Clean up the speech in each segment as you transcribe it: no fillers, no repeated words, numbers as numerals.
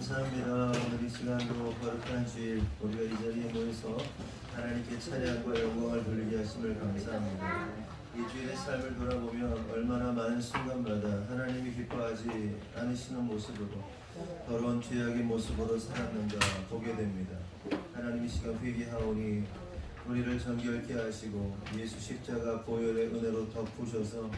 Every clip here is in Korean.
감사합니다. 오늘 이 시간도 거룩한 주일 우리가 이 자리에 모여서 하나님께 찬양과 영광을 돌리게 하심을 감사합니다. 이 주일의 삶을 돌아보면 얼마나 많은 순간마다 하나님이 기뻐하지 않으시는 모습으로 더러운 죄악의 모습으로 살았는가 보게 됩니다. 하나님이 시간 회개하오니 우리를 정결케 하시고 예수 십자가 보혈의 은혜로 덮으셔서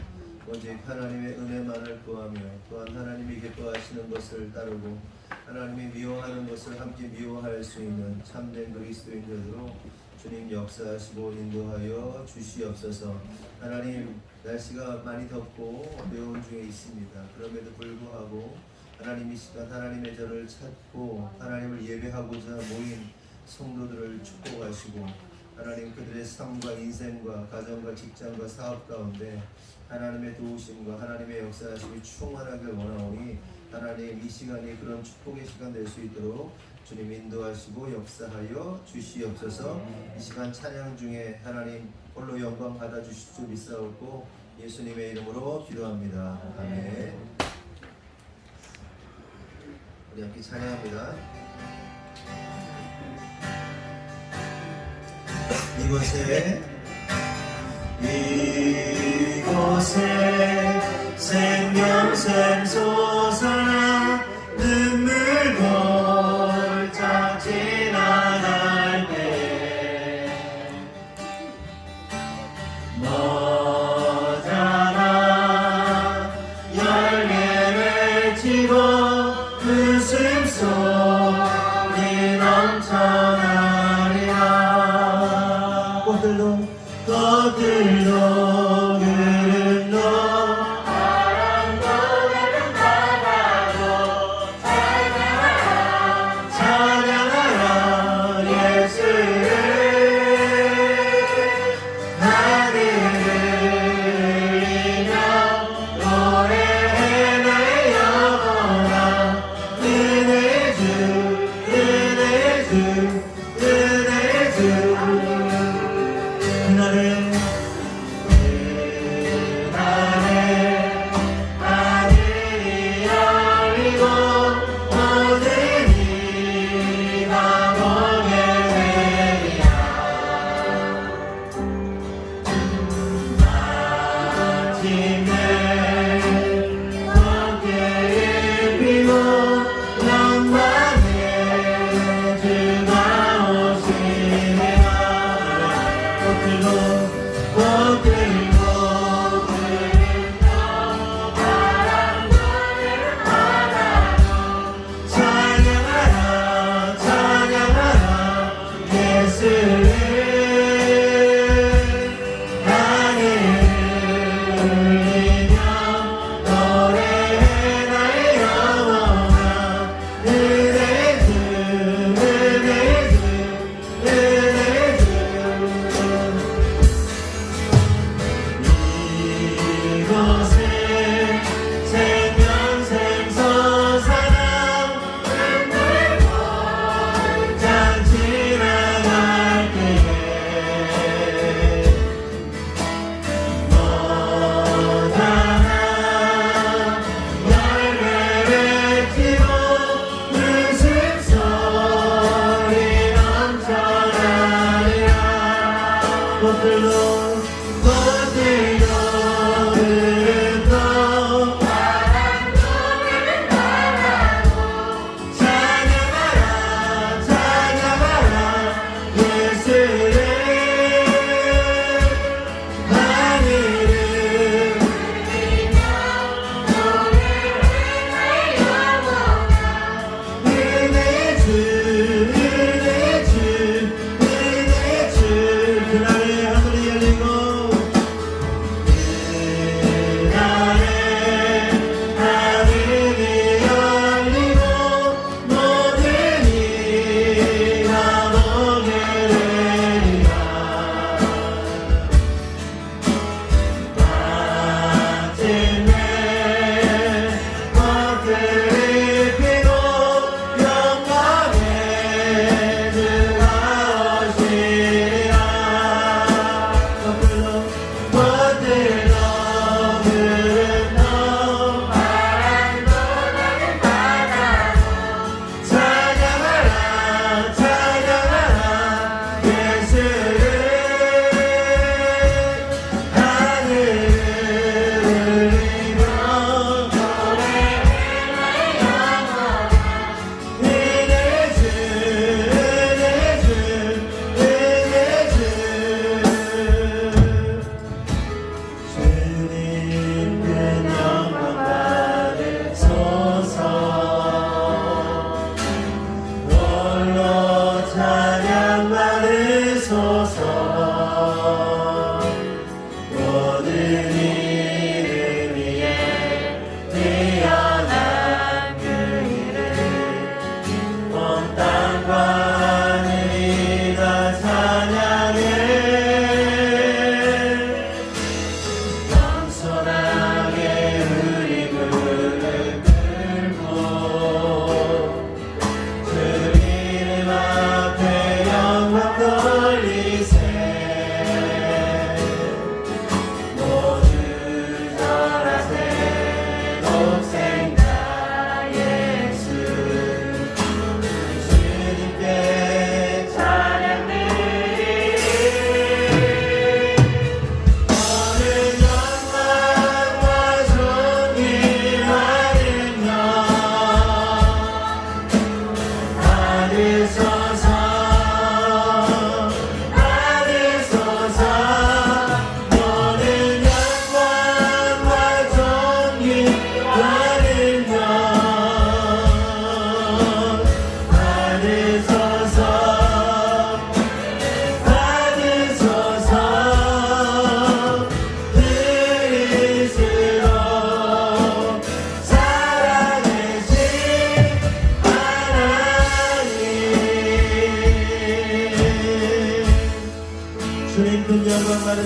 오직 하나님의 은혜만을 구하며 또한 하나님이 기뻐하시는 것을 따르고 하나님이 미워하는 것을 함께 미워할 수 있는 참된 그리스도인들로 주님 역사하시고 인도하여 주시옵소서. 하나님, 날씨가 많이 덥고 어려운 중에 있습니다. 그럼에도 불구하고 하나님 이 시간 하나님의 전을 찾고 하나님을 예배하고자 모인 성도들을 축복하시고 하나님 그들의 삶과 인생과 가정과 직장과 사업 가운데 하나님의 도우심과 하나님의 역사하심이 충만하길 원하오니 하나님 이 시간이 그런 축복의 시간 될 수 있도록 주님 인도하시고 역사하여 주시옵소서. 이 시간 찬양 중에 하나님 홀로 영광 받아주실 줄 믿사옵고 예수님의 이름으로 기도합니다. 아멘. 우리 함께 찬양합니다. 이곳에 생명샘 솟아 눈물 골짝 지나갈 때 너잖아 열매를 치고 웃음소리 넘쳐나리라. 꽃들도 그름도 바람도 그름 바다도 찬양하라 예수를 하늘을 울리며 노래해 나의 영혼아 은혜 주 그날에 하늘이 열리고 모든 이가 보게 되리라. 마침내 꽃길을 피고 영광의 주가 오시리라. 꽃들도 찬양하라 예수를 하늘을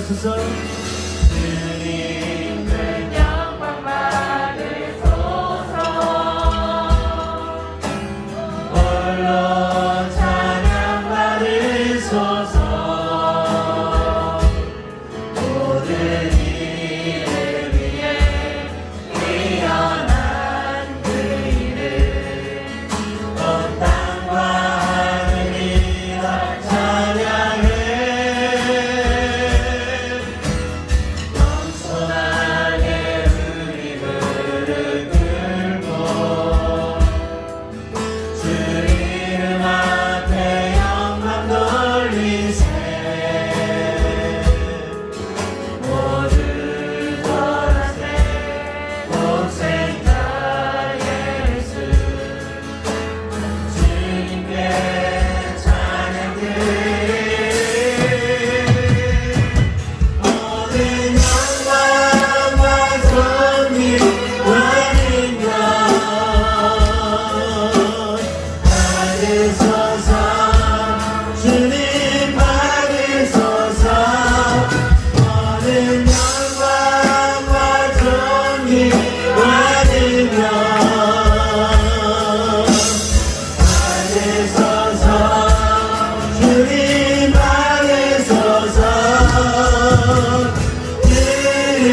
받으소서. 주님은 영광 받으소서. 홀로 찬양 받으소서. 모든 일을 위해 뛰어난 그 이름 온 땅과 하늘이 다 찬양해. 겸손하게 우리 무릎 꿇고 주 이름 앞에 영광 돌린 새 모두 돌아세 목생자 예수 주님께 찬양 모든 영광과 존귀와 능력 받으소서. 주님 받으소서. 모든 영광과 존귀와 능력 받으소서. 주님 받으소서.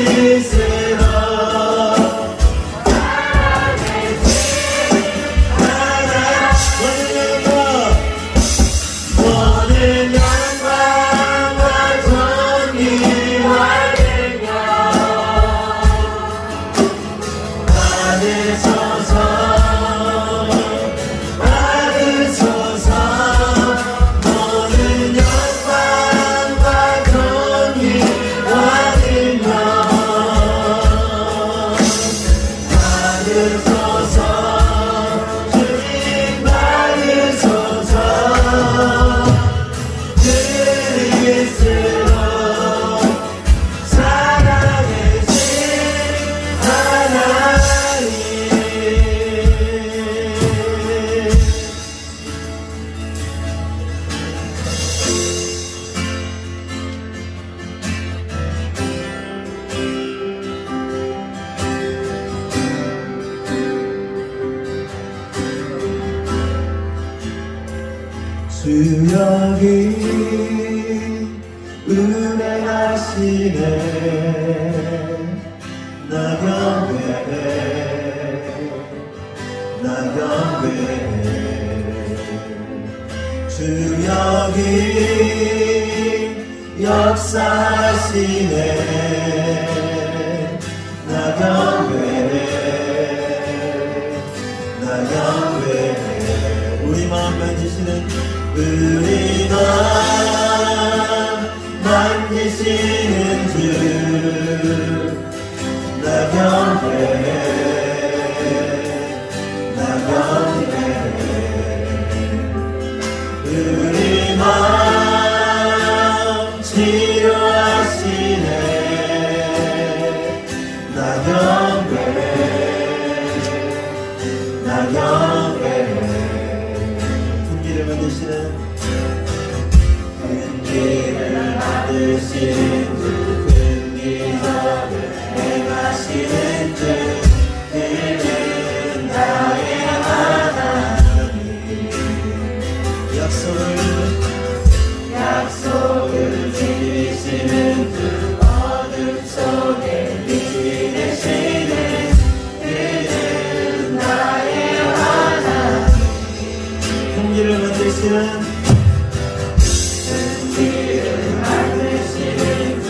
그리스도 모든 영광과 존귀와 능력 받으소서. 받으소서. 모든 영광과 존귀와 능력 받으소서. 주님 받으소서. 그리스도 살아계신 하나님. 주 여기 은혜하시네. 나경외 주 여기 역사하시네. 나경외 우리 마음 만지시는 우리 마음 만지시는 주 나경외 우리 마음 치료하시네. 나경외 분기를 만드시는 주 근기적을 행하시는 주 그는 나의 하나님. 약속을 지키시는 주 어둠 속에 빛이 되시는 그는 나의 하나님. 풍기를 만드시는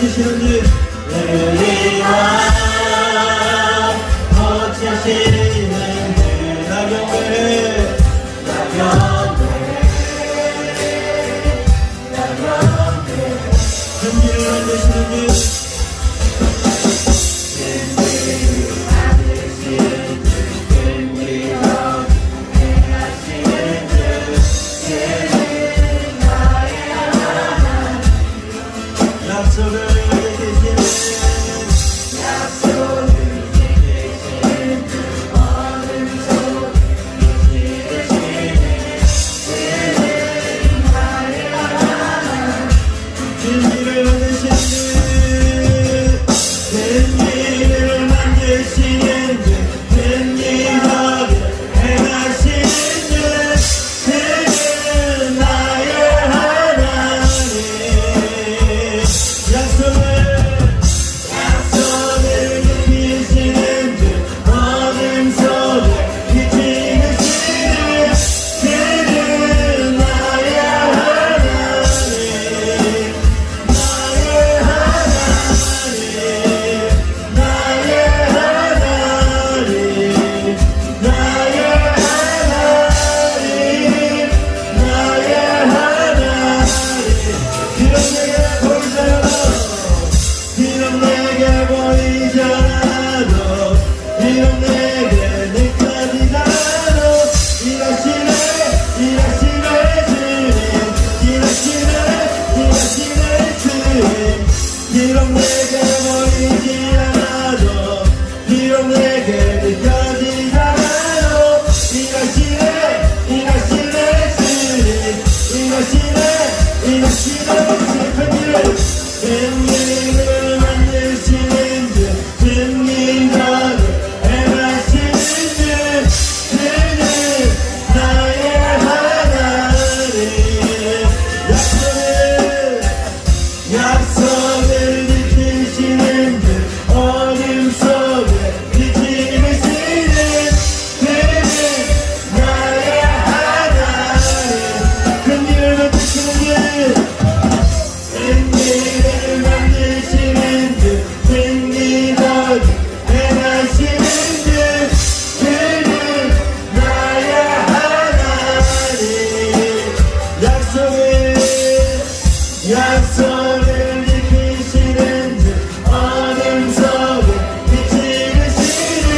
고치시는지 의리와 고치시는 그 나경배 금기를 만드시는지 약속을 비록 내게 보이지 않아도 비록 내게 느껴지지 않아도 이것이네 주님 이것이네 슬픈 일을 빈일을 만드시는 주 빈긴 너를 행하시는 주 주님 나의 하나님 약속을 지키시는 주 어둠 속에 빛을 쓰는 그는 나의 하나님 큰 일을 만드시는 주 큰 일을 만드시는 주 큰 너를 행하시는 주 그는 나의 하나님 약속을 지키시는 주 어둠 속에 빛을 쓰는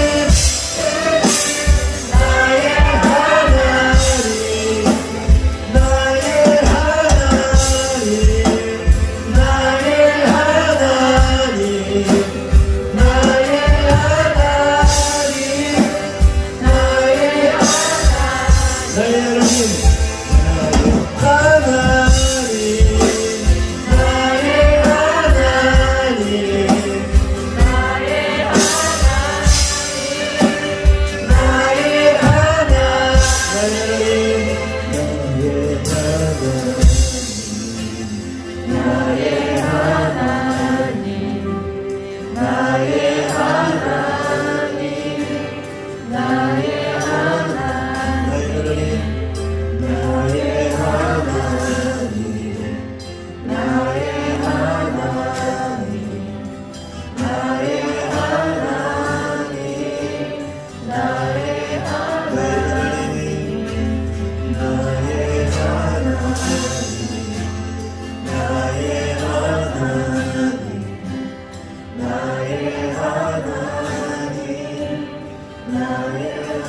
나의 하나님 나의 하나님 나의 하나님 나의 하나님 나의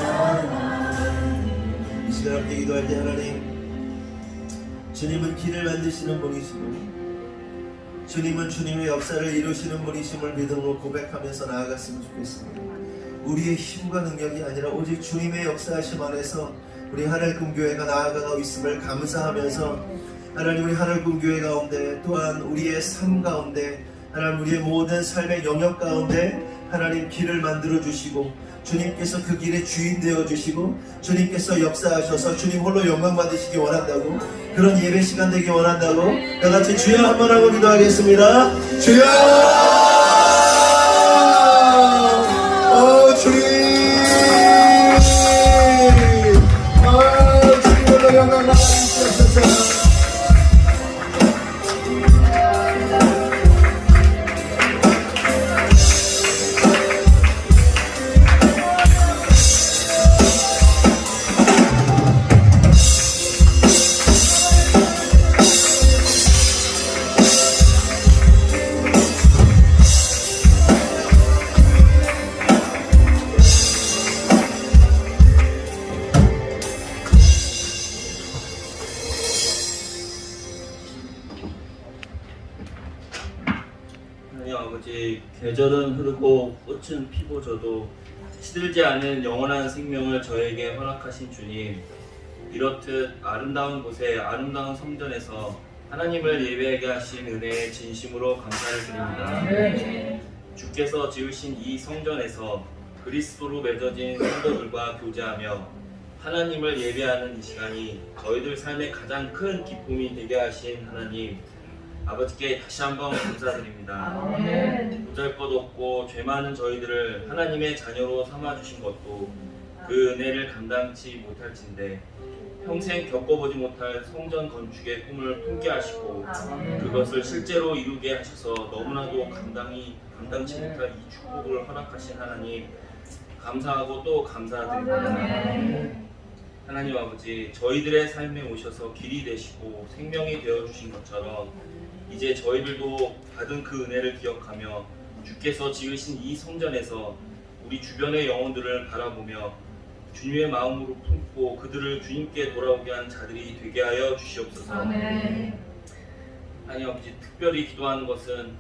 하나님 이 시간 함께 기도할 때 하나님 주님은 길을 만드시는 분이시고 주님은 주님의 역사를 이루시는 분이심을 믿음으로 고백하면서 나아갔으면 좋겠습니다. 우리의 힘과 능력이 아니라 오직 주님의 역사하심 안에서 우리 하늘금교회가 나아가고 있음을 감사하면서 하나님 우리 하늘금교회 가운데 또한 우리의 삶 가운데 하나님 우리의 모든 삶의 영역 가운데 하나님 길을 만들어 주시고 주님께서 그 길의 주인 되어 주시고 주님께서 역사하셔서 주님 홀로 영광 받으시기 원한다고 그런 예배 시간 되기 원한다고 다같이 주여 한번 하고 기도하겠습니다. 주여 주님 주님으로 영광 받으시옵소서. 아버지, 계절은 흐르고 꽃은 피고 져도 시들지 않은 영원한 생명을 저에게 허락하신 주님, 이렇듯 아름다운 곳에 아름다운 성전에서 하나님을 예배하게 하신 은혜에 진심으로 감사를 드립니다. 주께서 지으신 이 성전에서 그리스도로 맺어진 성도들과 교제하며 하나님을 예배하는 이 시간이 저희들 삶의 가장 큰 기쁨이 되게 하신 하나님, 아버지께 다시 한번 감사드립니다. 보잘것없고 죄 많은 저희들을 하나님의 자녀로 삼아주신 것도 그 은혜를 감당치 못할진데 평생 겪어보지 못할 성전 건축의 꿈을 품게 하시고 그것을 실제로 이루게 하셔서 너무나도 감당치 못할 이 축복을 허락하신 하나님, 감사하고 또 감사드립니다. 하나님 아버지, 저희들의 삶에 오셔서 길이 되시고 생명이 되어주신 것처럼 이제 저희들도 받은 그 은혜를 기억하며 주께서 지으신 이 성전에서 우리 주변의 영혼들을 바라보며 주님의 마음으로 품고 그들을 주님께 돌아오게 한 자들이 되게 하여 주시옵소서. 하나님 아버지, 특별히 기도하는 것은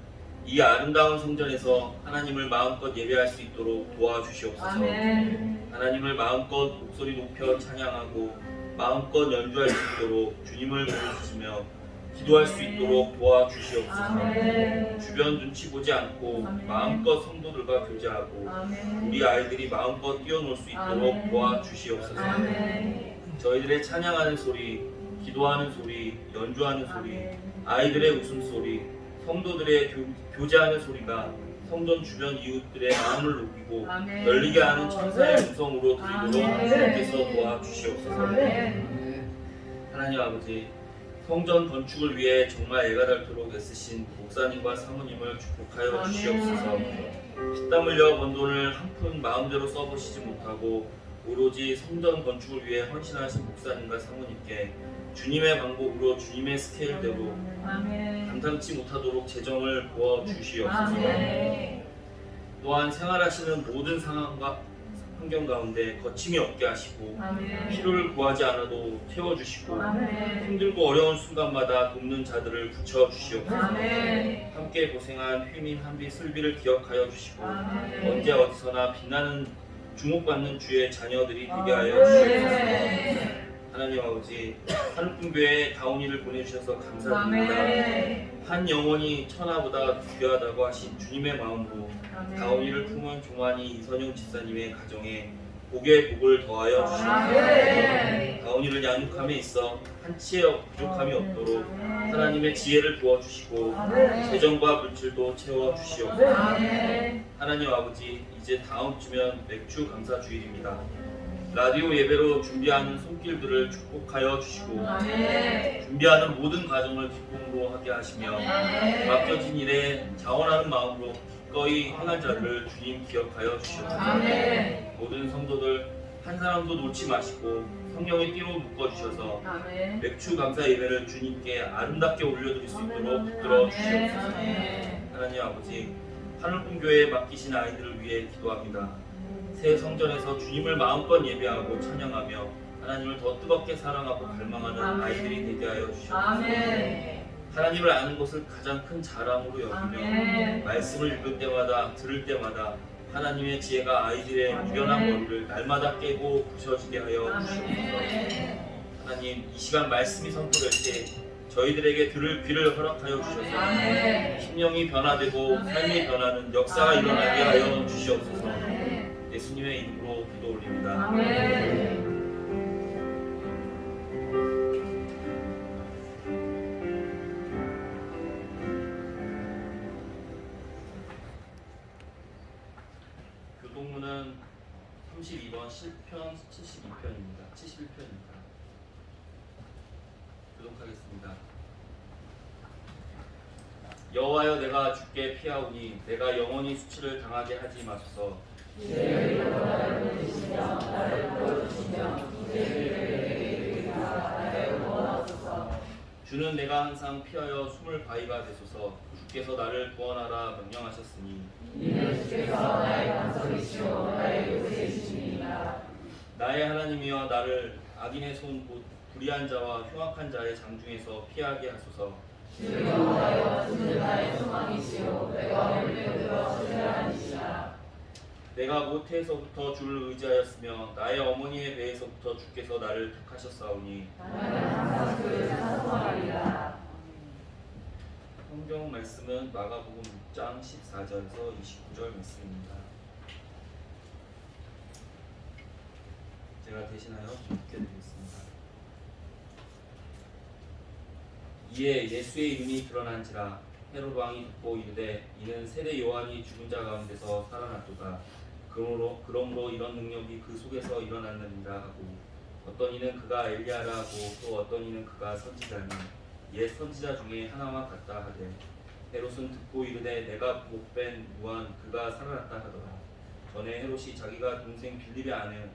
이 아름다운 성전에서 하나님을 마음껏 예배할 수 있도록 도와주시옵소서. 하나님을 마음껏 목소리 높여 찬양하고 마음껏 연주할 수 있도록 주님을 부르시며 기도할 수 있도록 도와주시옵소서. 주변 눈치 보지 않고 마음껏 성도들과 교제하고 우리 아이들이 마음껏 뛰어놀 수 있도록 도와주시옵소서. 저희들의 찬양하는 소리, 기도하는 소리, 연주하는 소리, 아이들의 웃음소리, 성도들의 교제하는 소리가 성전 주변 이웃들의 마음을 높이고 열리게 하는 천사의 음성으로 들리도록 주께서 도와주시옵소서. 하나님 아버지, 성전 건축을 위해 정말 애가 닳도록 애쓰신 목사님과 사모님을 축복하여 주시옵소서. 피땀 흘려 번 돈을 한 푼 마음대로 써보시지 못하고 오로지 성전 건축을 위해 헌신하신 목사님과 사모님께 주님의 방법으로 주님의 스케일대로 감당치 못하도록 재정을 부어 주시옵소서. 또한 생활하시는 모든 상황과 환경 가운데 거침이 없게 하시고 필요를 구하지 않아도 채워주시고 힘들고 어려운 순간마다 돕는 자들을 붙여주시옵소서. 함께 고생한 휘민, 한비, 슬비를 기억하여 주시고 언제 어디서나 빛나는 주목받는 주의 자녀들이 되게 하여 주시옵소서. 하나님 아버지, 하늘분교회에 다운이를 보내주셔서 감사드립니다. 한 영혼이 천하보다 귀하다고 하신 주님의 마음으로 다운이를 품은 종환이 이선영 집사님의 가정에 복의 복을 더하여 주시옵소서. 다운이를 양육함에 있어 한치의 부족함이 없도록 하나님의 지혜를 부어주시고 재정과 물질도 채워주시옵소서. 하나님 아버지, 이제 다음 주면 맥주 감사 주일입니다. 라디오 예배로 준비하는 손길들을 축복하여 주시고 준비하는 모든 과정을 기쁨으로 하게 하시며 맡겨진 일에 자원하는 마음으로 기꺼이 행할 자들을 주님 기억하여 주시옵소서. 모든 성도들 한 사람도 놓지 마시고 성령의 띠로 묶어주셔서 맥주 감사 예배를 주님께 아름답게 올려드릴 수 있도록 이끌어 주시옵소서. 하나님 아버지, 하늘분교회에 맡기신 아이들을 위해 기도합니다. 새 성전에서 주님을 마음껏 예배하고 찬양하며 하나님을 더 뜨겁게 사랑하고 갈망하는 아이들이 되게 하여 주시옵소서. 하나님을 아는 것을 가장 큰 자랑으로 여기며 말씀을 읽을 때마다 들을 때마다 하나님의 지혜가 아이들의 미련한 머리를 날마다 깨고 부셔지게 하여 주시옵소서. 하나님, 이 시간 말씀이 선포될 때 저희들에게 들을 귀를 허락하여 주셔서 심령이 변화되고 삶이 변하는 역사가 일어나게 하여 주시옵소서. 예수님의 이름으로 기도 올립니다. 교동문은 32번 시편 72편입니다. 71편입니다. 교독하겠습니다. 여호와여, 내가 주께 피하오니 내가 영원히 수치를 당하게 하지 마소서. 주는 내가 항상 피하여 숨을 바위가 되소서. 주께서 나를 구원하라 명령하셨으니 나의 하나님이여, 나를 악인의 손 곧 불의한 자와 흉악한 자의 장중에서 피하게 하소서. 내가 모태에서부터 주를 의지하였으며 나의 어머니의 배에서부터 주께서 나를 택하셨사오니 성경 말씀은 마가복음 6장 14절에서 29절 말씀입니다. 제가 대신하여 읽어드리겠습니다. 이에 예수의 이름이 드러난지라 헤롯 왕이 듣고 이르되 이는 세례 요한이 죽은 자 가운데서 살아났도다. 그러므로 이런 능력이 그 속에서 일어났느니라 하고 어떤 이는 그가 엘리야라 하고 또 어떤 이는 그가 선지자니 옛 선지자 중에 하나와 같다 하되 헤롯은 듣고 이르되 내가 목벤 요한 그가 살아났다 하더라. 전에 헤롯이 자기가 동생 빌립의 아내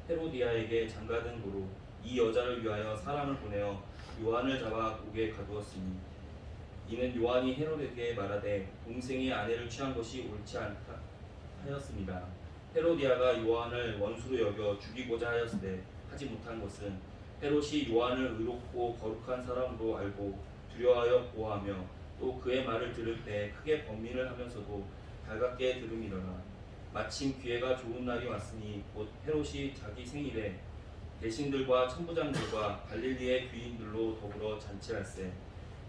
헤로디아에게 장가든 도로 이 여자를 위하여 사람을 보내어 요한을 잡아 옥에 가두었으니 이는 요한이 헤롯에게 말하되 동생이 아내를 취한 것이 옳지 않다 하였습니다. 헤로디아가 요한을 원수로 여겨 죽이고자 하였으되 하지 못한 것은 헤롯이 요한을 의롭고 거룩한 사람으로 알고 두려워하여 보호하며 또 그의 말을 들을 때 크게 번민을 하면서도 달갑게 들음이더라. 마침 기회가 좋은 날이 왔으니 곧 헤롯이 자기 생일에 대신들과 천부장들과 갈릴리의 귀인들로 더불어 잔치할세.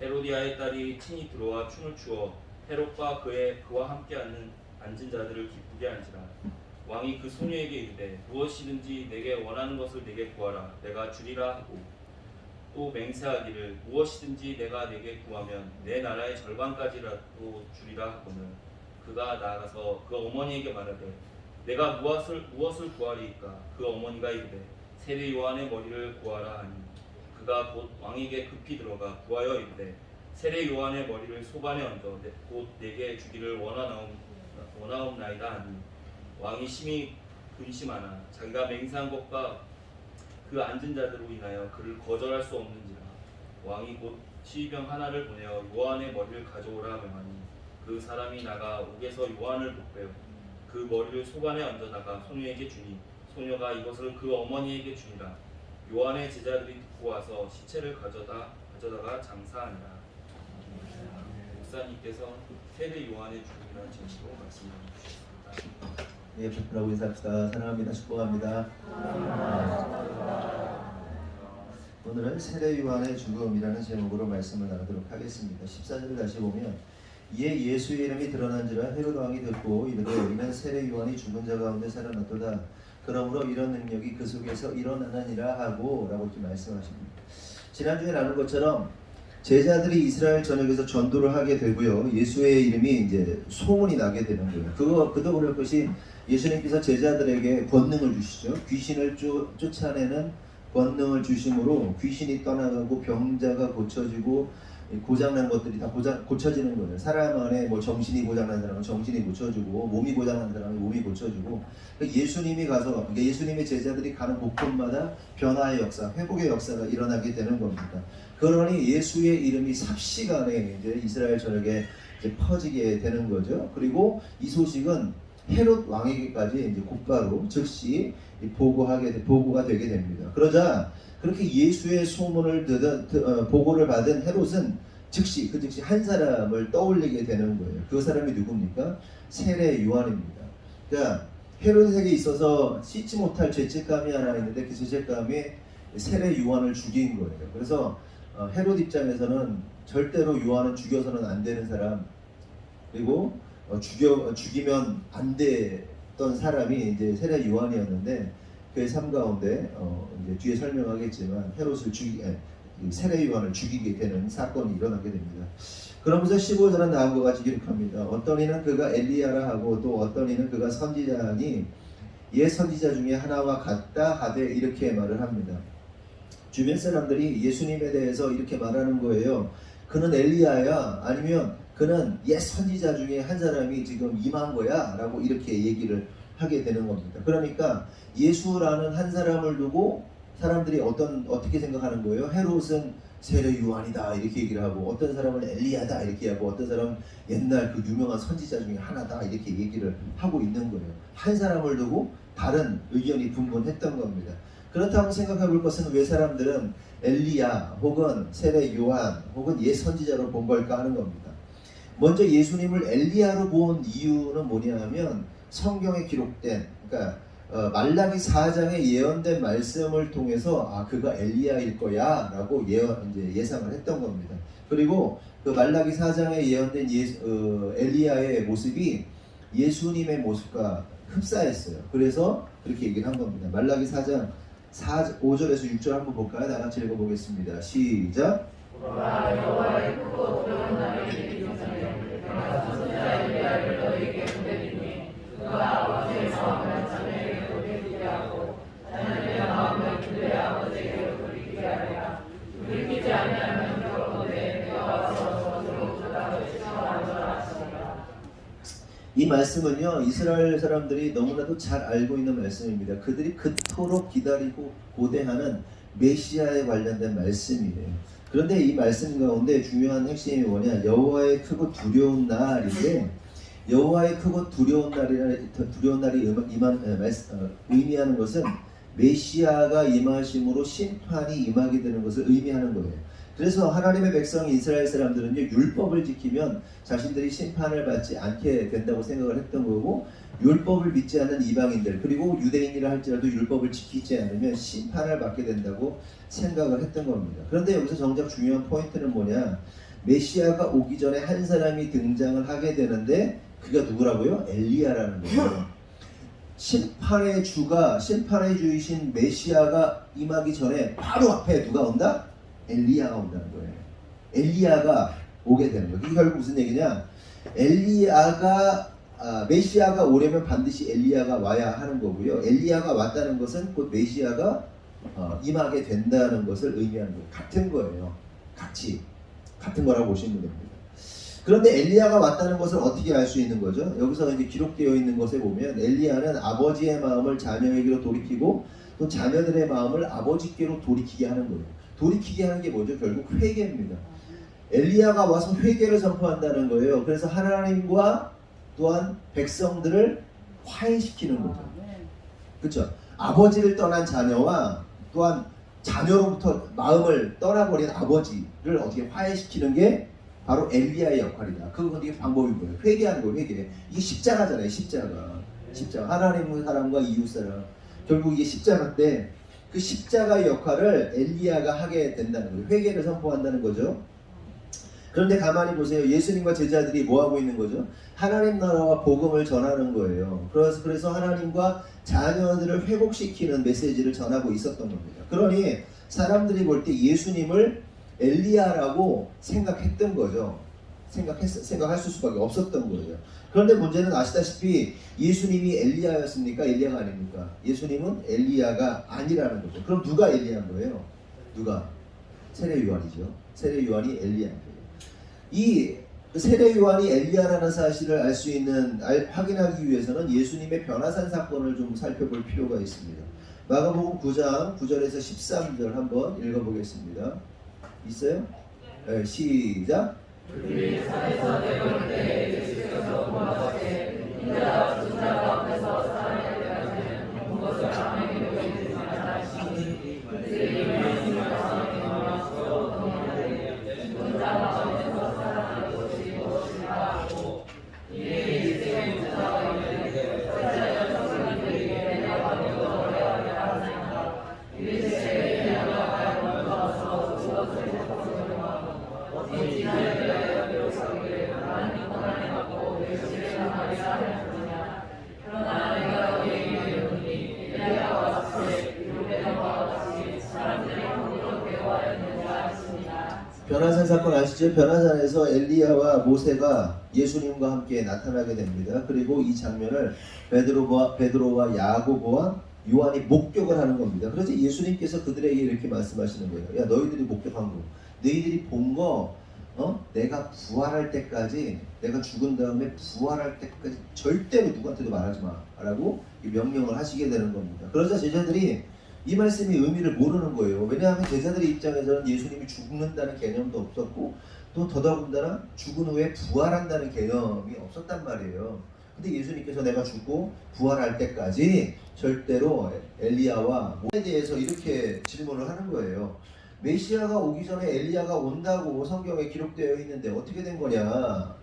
헤로디아의 딸이 친히 들어와 춤을 추어 헤롯과 그와 함께 앉은 자들을 기쁘게 한지라. 왕이 그 소녀에게 이르되 무엇이든지 내게 원하는 것을 내게 구하라 내가 주리라 하고 또 맹세하기를 무엇이든지 내가 내게 구하면 내 나라의 절반까지라도 주리라 하고는 그가 나아가서 그 어머니에게 말하되 내가 무엇을 구하리이까. 그 어머니가 이르되 세례 요한의 머리를 구하라 하니 그가 곧 왕에게 급히 들어가 구하여 이르되 세례 요한의 머리를 소반에 얹어 곧 내게 주기를 원하옵나이다 하니 왕이 심히 근심하나 자기가 맹세한 것과 그 앉은 자들로 인하여 그를 거절할 수 없는지라. 왕이 곧 시병 하나를 보내어 요한의 머리를 가져오라 명하니 그 사람이 나가 옥에서 요한을 목베어 그 머리를 소반에 얹어다가 소녀에게 주니 소녀가 이것을 그 어머니에게 주니라. 요한의 제자들이 듣고 와서 시체를 가져다가 장사하니라. 목사님께서 세례 요한의 죽음이라는 제목으로 말씀해 주셨습니다. 예, 부탁하고 인사합시다. 사랑합니다. 축복합니다. 오늘은 세례 요한의 죽음이라는 제목으로 말씀을 나누도록 하겠습니다. 14절 다시 보면 이에 예수의 이름이 드러난지라 헤롯 왕이 듣고 이르되 이는 세례 요한이 죽은 자 가운데 살아났도다. 그러므로 이런 능력이 그 속에서 일어나느니라 하고 라고 이렇게 말씀하십니다. 지난주에 나눈 것처럼 제자들이 이스라엘 전역에서 전도를 하게 되고요. 예수의 이름이 이제 소문이 나게 되는 거예요. 그도 그럴 것이 예수님께서 제자들에게 권능을 주시죠. 귀신을 쫓아내는 권능을 주심으로 귀신이 떠나가고 병자가 고쳐지고 고장난 것들이 다 고쳐지는 거예요. 사람 안에 뭐 정신이 고장난 사람은 정신이 고쳐지고 몸이 고장난 사람은 몸이 고쳐지고 예수님이 가서 예수님의 제자들이 가는 곳곳마다 변화의 역사, 회복의 역사가 일어나게 되는 겁니다. 그러니 예수의 이름이 삽시간에 이제 이스라엘 전역에 이제 퍼지게 되는 거죠. 그리고 이 소식은 헤롯 왕에게까지 이제 곧바로 즉시 보고가 되게 됩니다. 그러자 그렇게 예수의 소문을 보고를 받은 헤롯은 즉시 한 사람을 떠올리게 되는 거예요. 그 사람이 누굽니까? 세례 요한입니다. 그러니까 헤롯에게 있어서 씻지 못할 죄책감이 하나 있는데 그 죄책감이 세례 요한을 죽인 거예요. 그래서 헤롯 입장에서는 절대로 요한은 죽여서는 안 되는 사람, 그리고 죽이면 안 됐던 사람이 이제 세례 요한이었는데 그의 삶 가운데 이제 뒤에 설명하겠지만 세례 요한을 죽이게 되는 사건이 일어나게 됩니다. 그러면서 15절은 다음과 같이 기록합니다. 어떤 이는 그가 엘리야라 하고 또 어떤 이는 그가 선지자니 옛 선지자 중에 하나와 같다 하되 이렇게 말을 합니다. 주변 사람들이 예수님에 대해서 이렇게 말하는 거예요. 그는 엘리야야 아니면 그는 옛 선지자 중에 한 사람이 지금 임한 거야 라고 이렇게 얘기를 하게 되는 겁니다. 그러니까 예수라는 한 사람을 두고 사람들이 어떻게 생각하는 거예요? 헤롯은 세례 요한이다 이렇게 얘기를 하고 어떤 사람은 엘리야다 이렇게 하고 어떤 사람은 옛날 그 유명한 선지자 중에 하나다 이렇게 얘기를 하고 있는 거예요. 한 사람을 두고 다른 의견이 분분했던 겁니다. 그렇다고 생각해 볼 것은 왜 사람들은 엘리야 혹은 세례 요한 혹은 옛 선지자로 본 걸까 하는 겁니다. 먼저 예수님을 엘리야로 본 이유는 뭐냐 하면 성경에 기록된, 그러니까 말라기 4장에 예언된 말씀을 통해서 그가 엘리야일 거야 라고 이제 예상을 했던 겁니다. 그리고 그 말라기 4장에 예언된 엘리야의 모습이 예수님의 모습과 흡사했어요. 그래서 그렇게 얘기를 한 겁니다. 말라기 4장 5절에서 6절 한번 볼까요? 다 같이 읽어보겠습니다. 시작. 이 말씀은요, 이스라엘 사람들이 너무나도 잘 알고 있는 말씀입니다. 그들이 그토록 기다리고 고대하는 메시아에 관련된 말씀이에요. 그런데 이 말씀 가운데 중요한 핵심이 뭐냐? 여호와의 크고 두려운 날인데, 여호와의 크고 두려운 날이 의미하는 것은 메시아가 임하심으로 심판이 임하게 되는 것을 의미하는 거예요. 그래서 하나님의 백성 이스라엘 사람들은요, 율법을 지키면 자신들이 심판을 받지 않게 된다고 생각을 했던 거고, 율법을 믿지 않는 이방인들 그리고 유대인이라 할지라도 율법을 지키지 않으면 심판을 받게 된다고 생각을 했던 겁니다. 그런데 여기서 정작 중요한 포인트는 뭐냐? 메시아가 오기 전에 한 사람이 등장을 하게 되는데 그가 누구라고요? 엘리야라는 거예요. 심판의 주이신 메시아가 임하기 전에 바로 앞에 누가 온다? 엘리야가 온다는 거예요. 엘리야가 오게 되는 거예요. 이게 결국 무슨 얘기냐? 메시아가 오려면 반드시 엘리야가 와야 하는 거고요. 엘리야가 왔다는 것은 곧 메시아가 임하게 된다는 것을 의미하는 거예요. 같은 거예요. 같은 거라고 보시면 됩니다. 그런데 엘리야가 왔다는 것을 어떻게 알 수 있는 거죠? 여기서 이제 기록되어 있는 것에 보면 엘리야는 아버지의 마음을 자녀에게로 돌이키고 또 자녀들의 마음을 아버지께로 돌이키게 하는 거예요. 돌이키게 하는 게 뭐죠? 결국 회개입니다. 엘리야가 와서 회개를 선포한다는 거예요. 그래서 하나님과 또한 백성들을 화해시키는 거죠. 그렇죠? 아버지를 떠난 자녀와 또한 자녀로부터 마음을 떠나버린 아버지를 어떻게 화해시키는 게 바로 엘리야의 역할이다. 그건 이게 방법이 뭐예요? 회개하는 거예요. 회개. 이게 십자가잖아요. 십자가. 하나님의 사람과 이웃 사람. 결국 이게 십자가인데 그 십자가의 역할을 엘리야가 하게 된다는 거예요. 회개를 선포한다는 거죠. 그런데 가만히 보세요. 예수님과 제자들이 뭐 하고 있는 거죠? 하나님 나라와 복음을 전하는 거예요. 그래서 하나님과 자녀들을 회복시키는 메시지를 전하고 있었던 겁니다. 그러니 사람들이 볼 때 예수님을 엘리야라고 생각했던 거죠. 생각할 수밖에 없었던 거예요. 그런데 문제는 아시다시피 예수님이 엘리야였습니까? 엘리야가 아닙니까? 예수님은 엘리야가 아니라는 거죠. 그럼 누가 엘리야인 거예요? 누가? 세례 요한이죠. 세례 요한이 엘리야인 거예요. 이 세례 요한이 엘리야라는 사실을 알 수 있는 확인하기 위해서는 예수님의 변화산 사건을 좀 살펴볼 필요가 있습니다. 마가복음 9장 9절에서 13절 한번 읽어보겠습니다. 있어요? 네, 시작. 변화산 사건 아시죠? 변화산에서 엘리야와 모세가 예수님과 함께 나타나게 됩니다. 그리고 이 장면을 베드로와 야고보와 요한이 목격을 하는 겁니다. 그래서 예수님께서 그들에게 이렇게 말씀하시는 거예요. 야, 너희들이 목격한 거, 너희들이 본 거, 내가 부활할 때까지, 내가 죽은 다음에 부활할 때까지 절대로 누구한테도 말하지 마 라고 명령을 하시게 되는 겁니다. 그러자 제자들이 이 말씀의 의미를 모르는 거예요. 왜냐하면 제자들의 입장에서는 예수님이 죽는다는 개념도 없었고 또 더더군다나 죽은 후에 부활한다는 개념이 없었단 말이에요. 근데 예수님께서 내가 죽고 부활할 때까지 절대로 엘리야와 뭐에 대해서 이렇게 질문을 하는 거예요. 메시아가 오기 전에 엘리야가 온다고 성경에 기록되어 있는데 어떻게 된 거냐?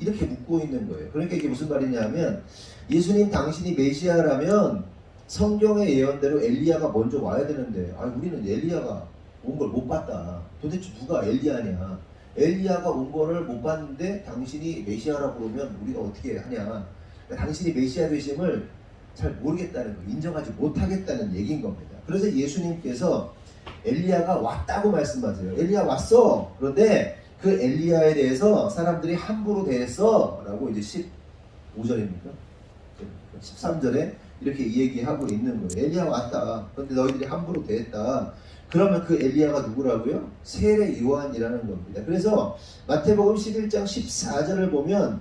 이렇게 묻고 있는 거예요. 그러니까 이게 무슨 말이냐면 예수님 당신이 메시아라면 성경의 예언대로 엘리야가 먼저 와야 되는데 우리는 엘리야가 온 걸 못 봤다. 도대체 누가 엘리야냐? 엘리야가 온 거를 못 봤는데 당신이 메시아라고 그러면 우리가 어떻게 하냐? 그러니까 당신이 메시아 되심을 잘 모르겠다는 거, 인정하지 못하겠다는 얘기인 겁니다. 그래서 예수님께서 엘리야가 왔다고 말씀하세요. 엘리야 왔어. 그런데 그 엘리야에 대해서 사람들이 함부로 대했어 라고 이제 15절입니까? 13절에 이렇게 얘기하고 있는 거예요. 엘리야 왔다. 그런데 너희들이 함부로 대했다. 그러면 그 엘리야가 누구라고요? 세례 요한이라는 겁니다. 그래서 마태복음 11장 14절을 보면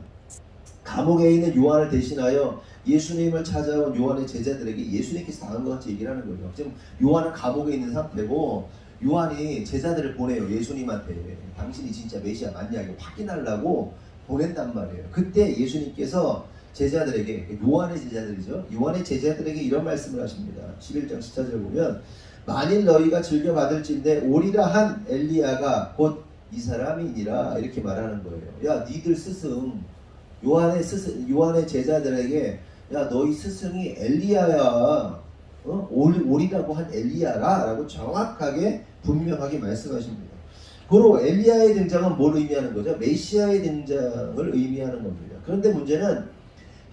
감옥에 있는 요한을 대신하여 예수님을 찾아온 요한의 제자들에게 예수님께서 당한 것 같이 얘기를 하는 거예요. 지금 요한은 감옥에 있는 상태고 요한이 제자들을 보내요. 예수님한테 당신이 진짜 메시아 맞냐 이거 확인하려고 보낸단 말이에요. 그때 예수님께서 제자들에게, 요한의 제자들이죠, 요한의 제자들에게 이런 말씀을 하십니다. 11장 14절 보면 만일 너희가 즐겨받을진대 오리라 한 엘리야가 곧 이 사람이니라 이렇게 말하는 거예요. 야 니들 스승 요한의 제자들에게 야 너희 스승이 엘리야야, 오리라고 한 엘리야라 라고 정확하게 분명하게 말씀하십니다. 고로 엘리야의 등장은 뭘 의미하는 거죠? 메시아의 등장을 의미하는 겁니다. 그런데 문제는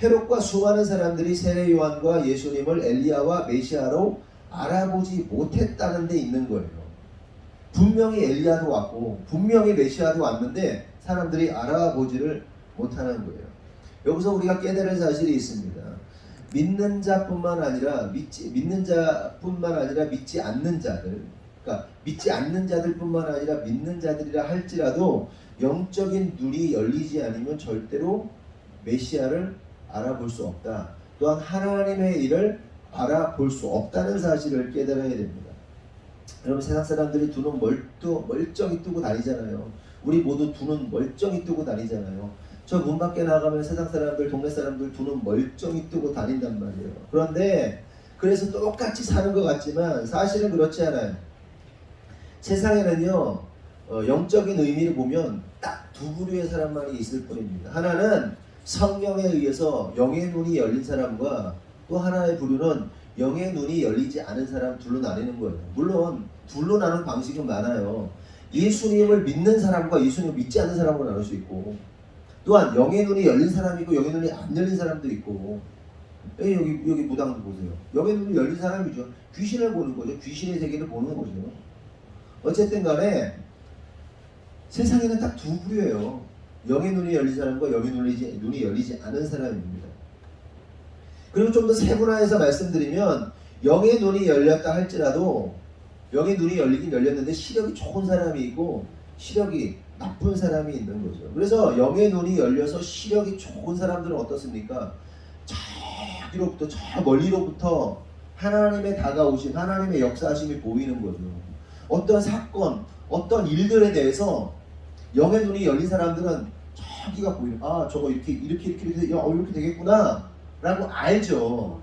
헤롯과 수많은 사람들이 세례 요한과 예수님을 엘리야와 메시아로 알아보지 못했다는 데 있는 거예요. 분명히 엘리야도 왔고 분명히 메시아도 왔는데 사람들이 알아보지를 못하는 거예요. 여기서 우리가 깨달을 사실이 있습니다. 믿는 자뿐만 아니라 믿지 않는 자들, 그러니까 믿지 않는 자들뿐만 아니라 믿는 자들이라 할지라도 영적인 눈이 열리지 않으면 절대로 메시아를 알아볼 수 없다. 또한 하나님의 일을 알아볼 수 없다는 사실을 깨달아야 됩니다. 여러분 세상 사람들이 두 눈 멀쩡히 뜨고 다니잖아요. 우리 모두 두 눈 멀쩡히 뜨고 다니잖아요. 저 문 밖에 나가면 세상 사람들, 동네 사람들 두 눈 멀쩡히 뜨고 다닌단 말이에요. 그런데 그래서 똑같이 사는 것 같지만 사실은 그렇지 않아요. 세상에는요 영적인 의미를 보면 딱 두 부류의 사람만이 있을 뿐입니다. 하나는 성령에 의해서 영의 눈이 열린 사람과 또 하나의 부류는 영의 눈이 열리지 않은 사람 둘로 나뉘는 거예요. 물론 둘로 나눈 방식은 많아요. 예수님을 믿는 사람과 예수님을 믿지 않는 사람으로 나눌 수 있고, 또한 영의 눈이 열린 사람이 있고 영의 눈이 안 열린 사람도 있고. 여기 무당도 보세요. 영의 눈이 열린 사람이죠. 귀신을 보는 거죠. 귀신의 세계를 보는 거죠. 어쨌든 간에 세상에는 딱 두 부류예요. 영의 눈이 열린 사람과 영의 눈이 열리지 않은 사람입니다. 그리고 좀 더 세분화해서 말씀드리면 영의 눈이 열렸다 할지라도 영의 눈이 열리긴 열렸는데 시력이 좋은 사람이 있고 시력이 나쁜 사람이 있는 거죠. 그래서 영의 눈이 열려서 시력이 좋은 사람들은 어떻습니까? 저기로부터 저 멀리로부터 하나님의 다가오심, 하나님의 역사하심이 보이는 거죠. 어떤 사건, 어떤 일들에 대해서 영의 눈이 열린 사람들은 저기가 보이는, 저거 이렇게 되겠구나 라고 알죠.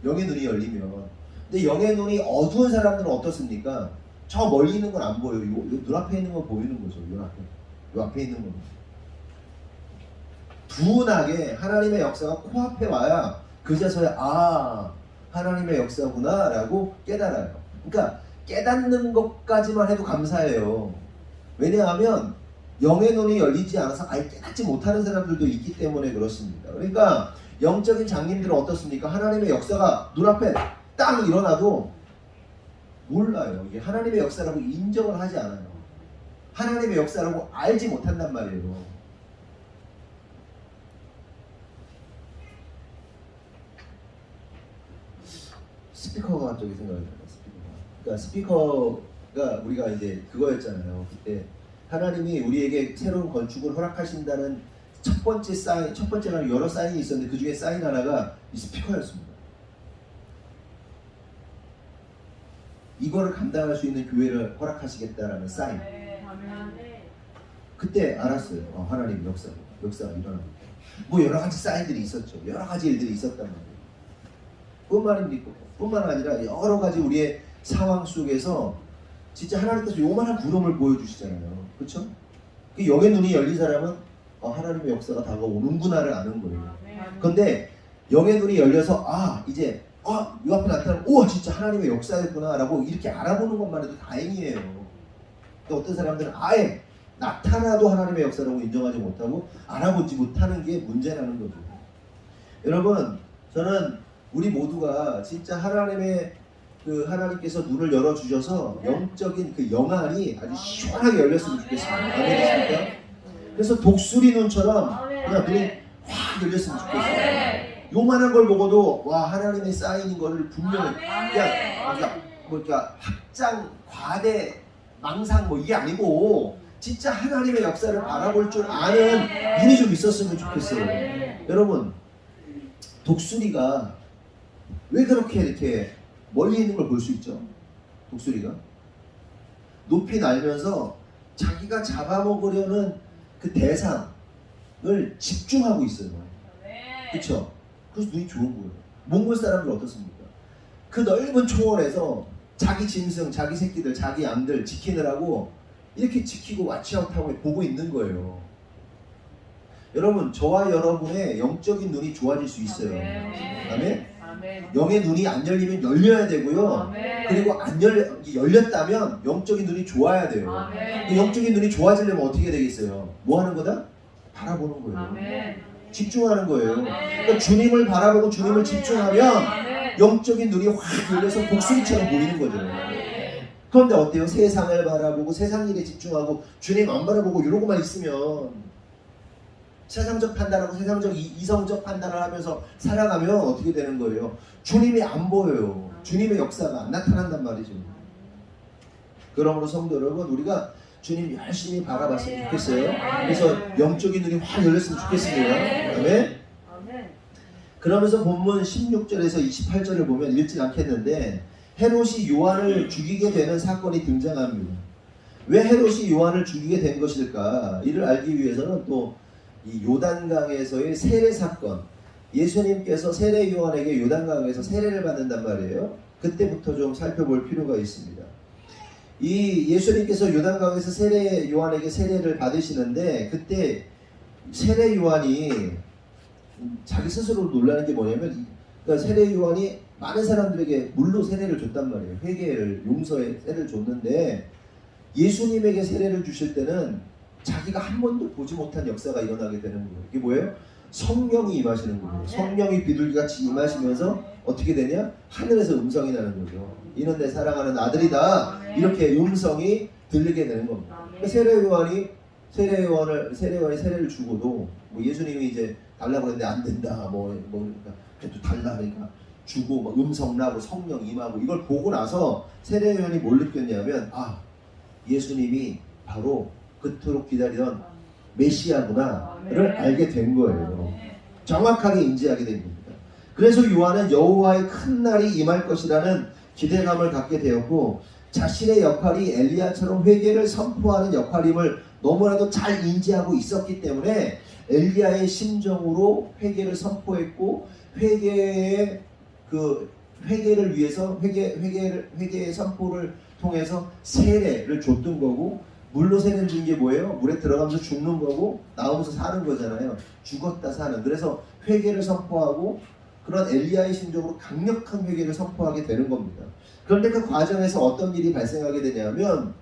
영의 눈이 열리면. 근데 영의 눈이 어두운 사람들은 어떻습니까? 저 멀리 있는 건 안 보여요. 요 눈앞에 있는 건 보이는 거죠. 요 앞에 있는 건. 둔하게 하나님의 역사가 코앞에 와야 그제서야 하나님의 역사구나 라고 깨달아요. 그러니까 깨닫는 것까지만 해도 감사해요. 왜냐하면 영의 눈이 열리지 않아서 아예 깨닫지 못하는 사람들도 있기 때문에 그렇습니다. 그러니까 영적인 장님들은 어떻습니까? 하나님의 역사가 눈앞에 딱 일어나도 몰라요. 이게 하나님의 역사라고 인정을 하지 않아요. 하나님의 역사라고 알지 못한단 말이에요. 스피커가 갑자기 생각이 나요. 그러니까 스피커가 우리가 이제 그거였잖아요. 그때 하나님이 우리에게 새로운 건축을 허락하신다는 첫 번째가 여러 사인이 있었는데 그 중에 사인 하나가 이 스피커였습니다. 이거를 감당할 수 있는 교회를 허락하시겠다라는 사인. 그때 알았어요. 하나님 역사가 일어납니다. 뭐 여러 가지 사인들이 있었죠. 여러 가지 일들이 있었단 말이에요. 뿐만 아니라 여러 가지 우리의 상황 속에서 진짜 하나님께서 요만한 구름을 보여주시잖아요. 그렇죠? 그 영의 눈이 열린 사람은 하나님의 역사가 다가오는구나를 아는 거예요. 그런데 영의 눈이 열려서 이제 이 앞에 나타나면 진짜 하나님의 역사였구나 라고 이렇게 알아보는 것만 해도 다행이에요. 또 어떤 사람들은 아예 나타나도 하나님의 역사라고 인정하지 못하고 알아보지 못하는 게 문제라는 거죠. 여러분, 저는 우리 모두가 진짜 하나님께서 눈을 열어주셔서 영적인 그 영안이 아주 시원하게 열렸으면 좋겠습니다. 아멘이십니까? 그래서 독수리 눈처럼 그냥 눈이 확 열렸으면 좋겠어요. 요만한 걸 보고도 하나님의 사인인 거를 분명히 그냥 확장, 과대, 망상 이게 아니고 진짜 하나님의 역사를 바라볼 줄 아는 눈이 좀 있었으면 좋겠어요. 여러분, 독수리가 왜 그렇게 이렇게 멀리 있는 걸 볼 수 있죠? 독수리가 높이 날면서 자기가 잡아먹으려는 그 대상을 집중하고 있어요. 그렇죠? 그래서 눈이 좋은 거예요. 몽골 사람들 어떻습니까? 그 넓은 초원에서 자기 짐승, 자기 새끼들, 자기 양들 지키느라고 이렇게 지키고 와치아웃하고 보고 있는 거예요. 여러분, 저와 여러분의 영적인 눈이 좋아질 수 있어요. 아멘? 영의 눈이 안 열리면 열려야 되고요. 그리고 열렸다면 영적인 눈이 좋아야 돼요. 그 영적인 눈이 좋아지려면 어떻게 되겠어요? 뭐 하는 거다? 바라보는 거예요. 집중하는 거예요. 그러니까 주님을 바라보고 주님을 집중하면 영적인 눈이 확 열려서 독수리처럼 보이는 거죠. 그런데 어때요? 세상을 바라보고 세상 일에 집중하고 주님 안 바라보고 이러고만 있으면 세상적 판단하고 세상적 이성적 판단을 하면서 살아가면 어떻게 되는 거예요? 주님이 안 보여요. 주님의 역사가 안 나타난단 말이죠. 그러므로 성도 여러분, 우리가 주님 열심히 바라봤으면 좋겠어요. 그래서 영적인 눈이 확 열렸으면 좋겠습니다. 아멘. 그러면서 본문 16절에서 28절을 보면 읽지 않겠는데 헤롯이 요한을 죽이게 되는 사건이 등장합니다. 왜 헤롯이 요한을 죽이게 된 것일까? 이를 알기 위해서는 또 이 요단강에서의 세례 사건, 예수님께서 세례 요한에게 요단강에서 세례를 받는단 말이에요. 그때부터 좀 살펴볼 필요가 있습니다. 이 예수님께서 요단강에서 세례 요한에게 세례를 받으시는데 그때 세례 요한이 자기 스스로 놀라는 게 뭐냐면 그러니까 세례 요한이 많은 사람들에게 물로 세례를 줬단 말이에요. 회개를, 용서의 세례를 줬는데 예수님에게 세례를 주실 때는 자기가 한 번도 보지 못한 역사가 일어나게 되는 거예요. 이게 뭐예요? 성령이 임하시는 거예요. 성령이 비둘기같이 임하시면서 어떻게 되냐? 하늘에서 음성이 나는 거죠. 이는 내 사랑하는 아들이다. 이렇게 음성이 들리게 되는 겁니다. 그러니까 세례요한이 세례를 주고도 예수님이 이제 달라고 했는데 안 된다. 그러니까 그래도 달라 그러니까 주고 음성 나고 성령 임하고 이걸 보고 나서 세례요한이 뭘 느꼈냐면 예수님이 바로 그토록 기다리던 메시아구나를 알게 된 거예요. 정확하게 인지하게 된 겁니다. 그래서 요한은 여호와의 큰 날이 임할 것이라는 기대감을 갖게 되었고 자신의 역할이 엘리야처럼 회개를 선포하는 역할임을 너무나도 잘 인지하고 있었기 때문에 엘리야의 심정으로 회개를 선포했고 회개를 위해서 회개의 선포를 통해서 세례를 줬던 거고 물로 세례를 준 게 뭐예요? 물에 들어가면서 죽는 거고 나오면서 사는 거잖아요. 죽었다 사는. 그래서 회개를 선포하고 그런 엘리야의 심정으로 강력한 회개를 선포하게 되는 겁니다. 그런데 그 과정에서 어떤 일이 발생하게 되냐면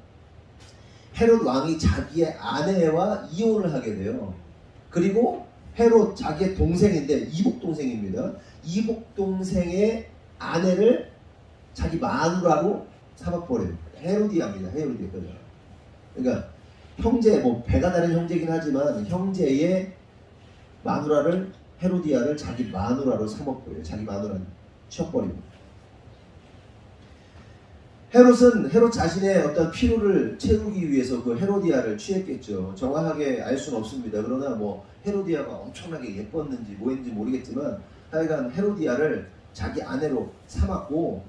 헤롯 왕이 자기의 아내와 이혼을 하게 돼요. 그리고 헤롯 자기의 동생인데 이복 동생입니다. 이복 동생의 아내를 자기 마누라로 삼아버려요. 헤로디아입니다. 헤로디아. 그러니까 형제 배가 다른 형제긴 하지만 형제의 마누라를 헤로디아를 자기 마누라로 삼아버려요. 자기 마누라를 치워버리고. 헤롯 자신의 어떤 필요를 채우기 위해서 그 헤로디아를 취했겠죠. 정확하게 알 수는 없습니다. 그러나 헤로디아가 엄청나게 예뻤는지 뭐였는지 모르겠지만 하여간 헤로디아를 자기 아내로 삼았고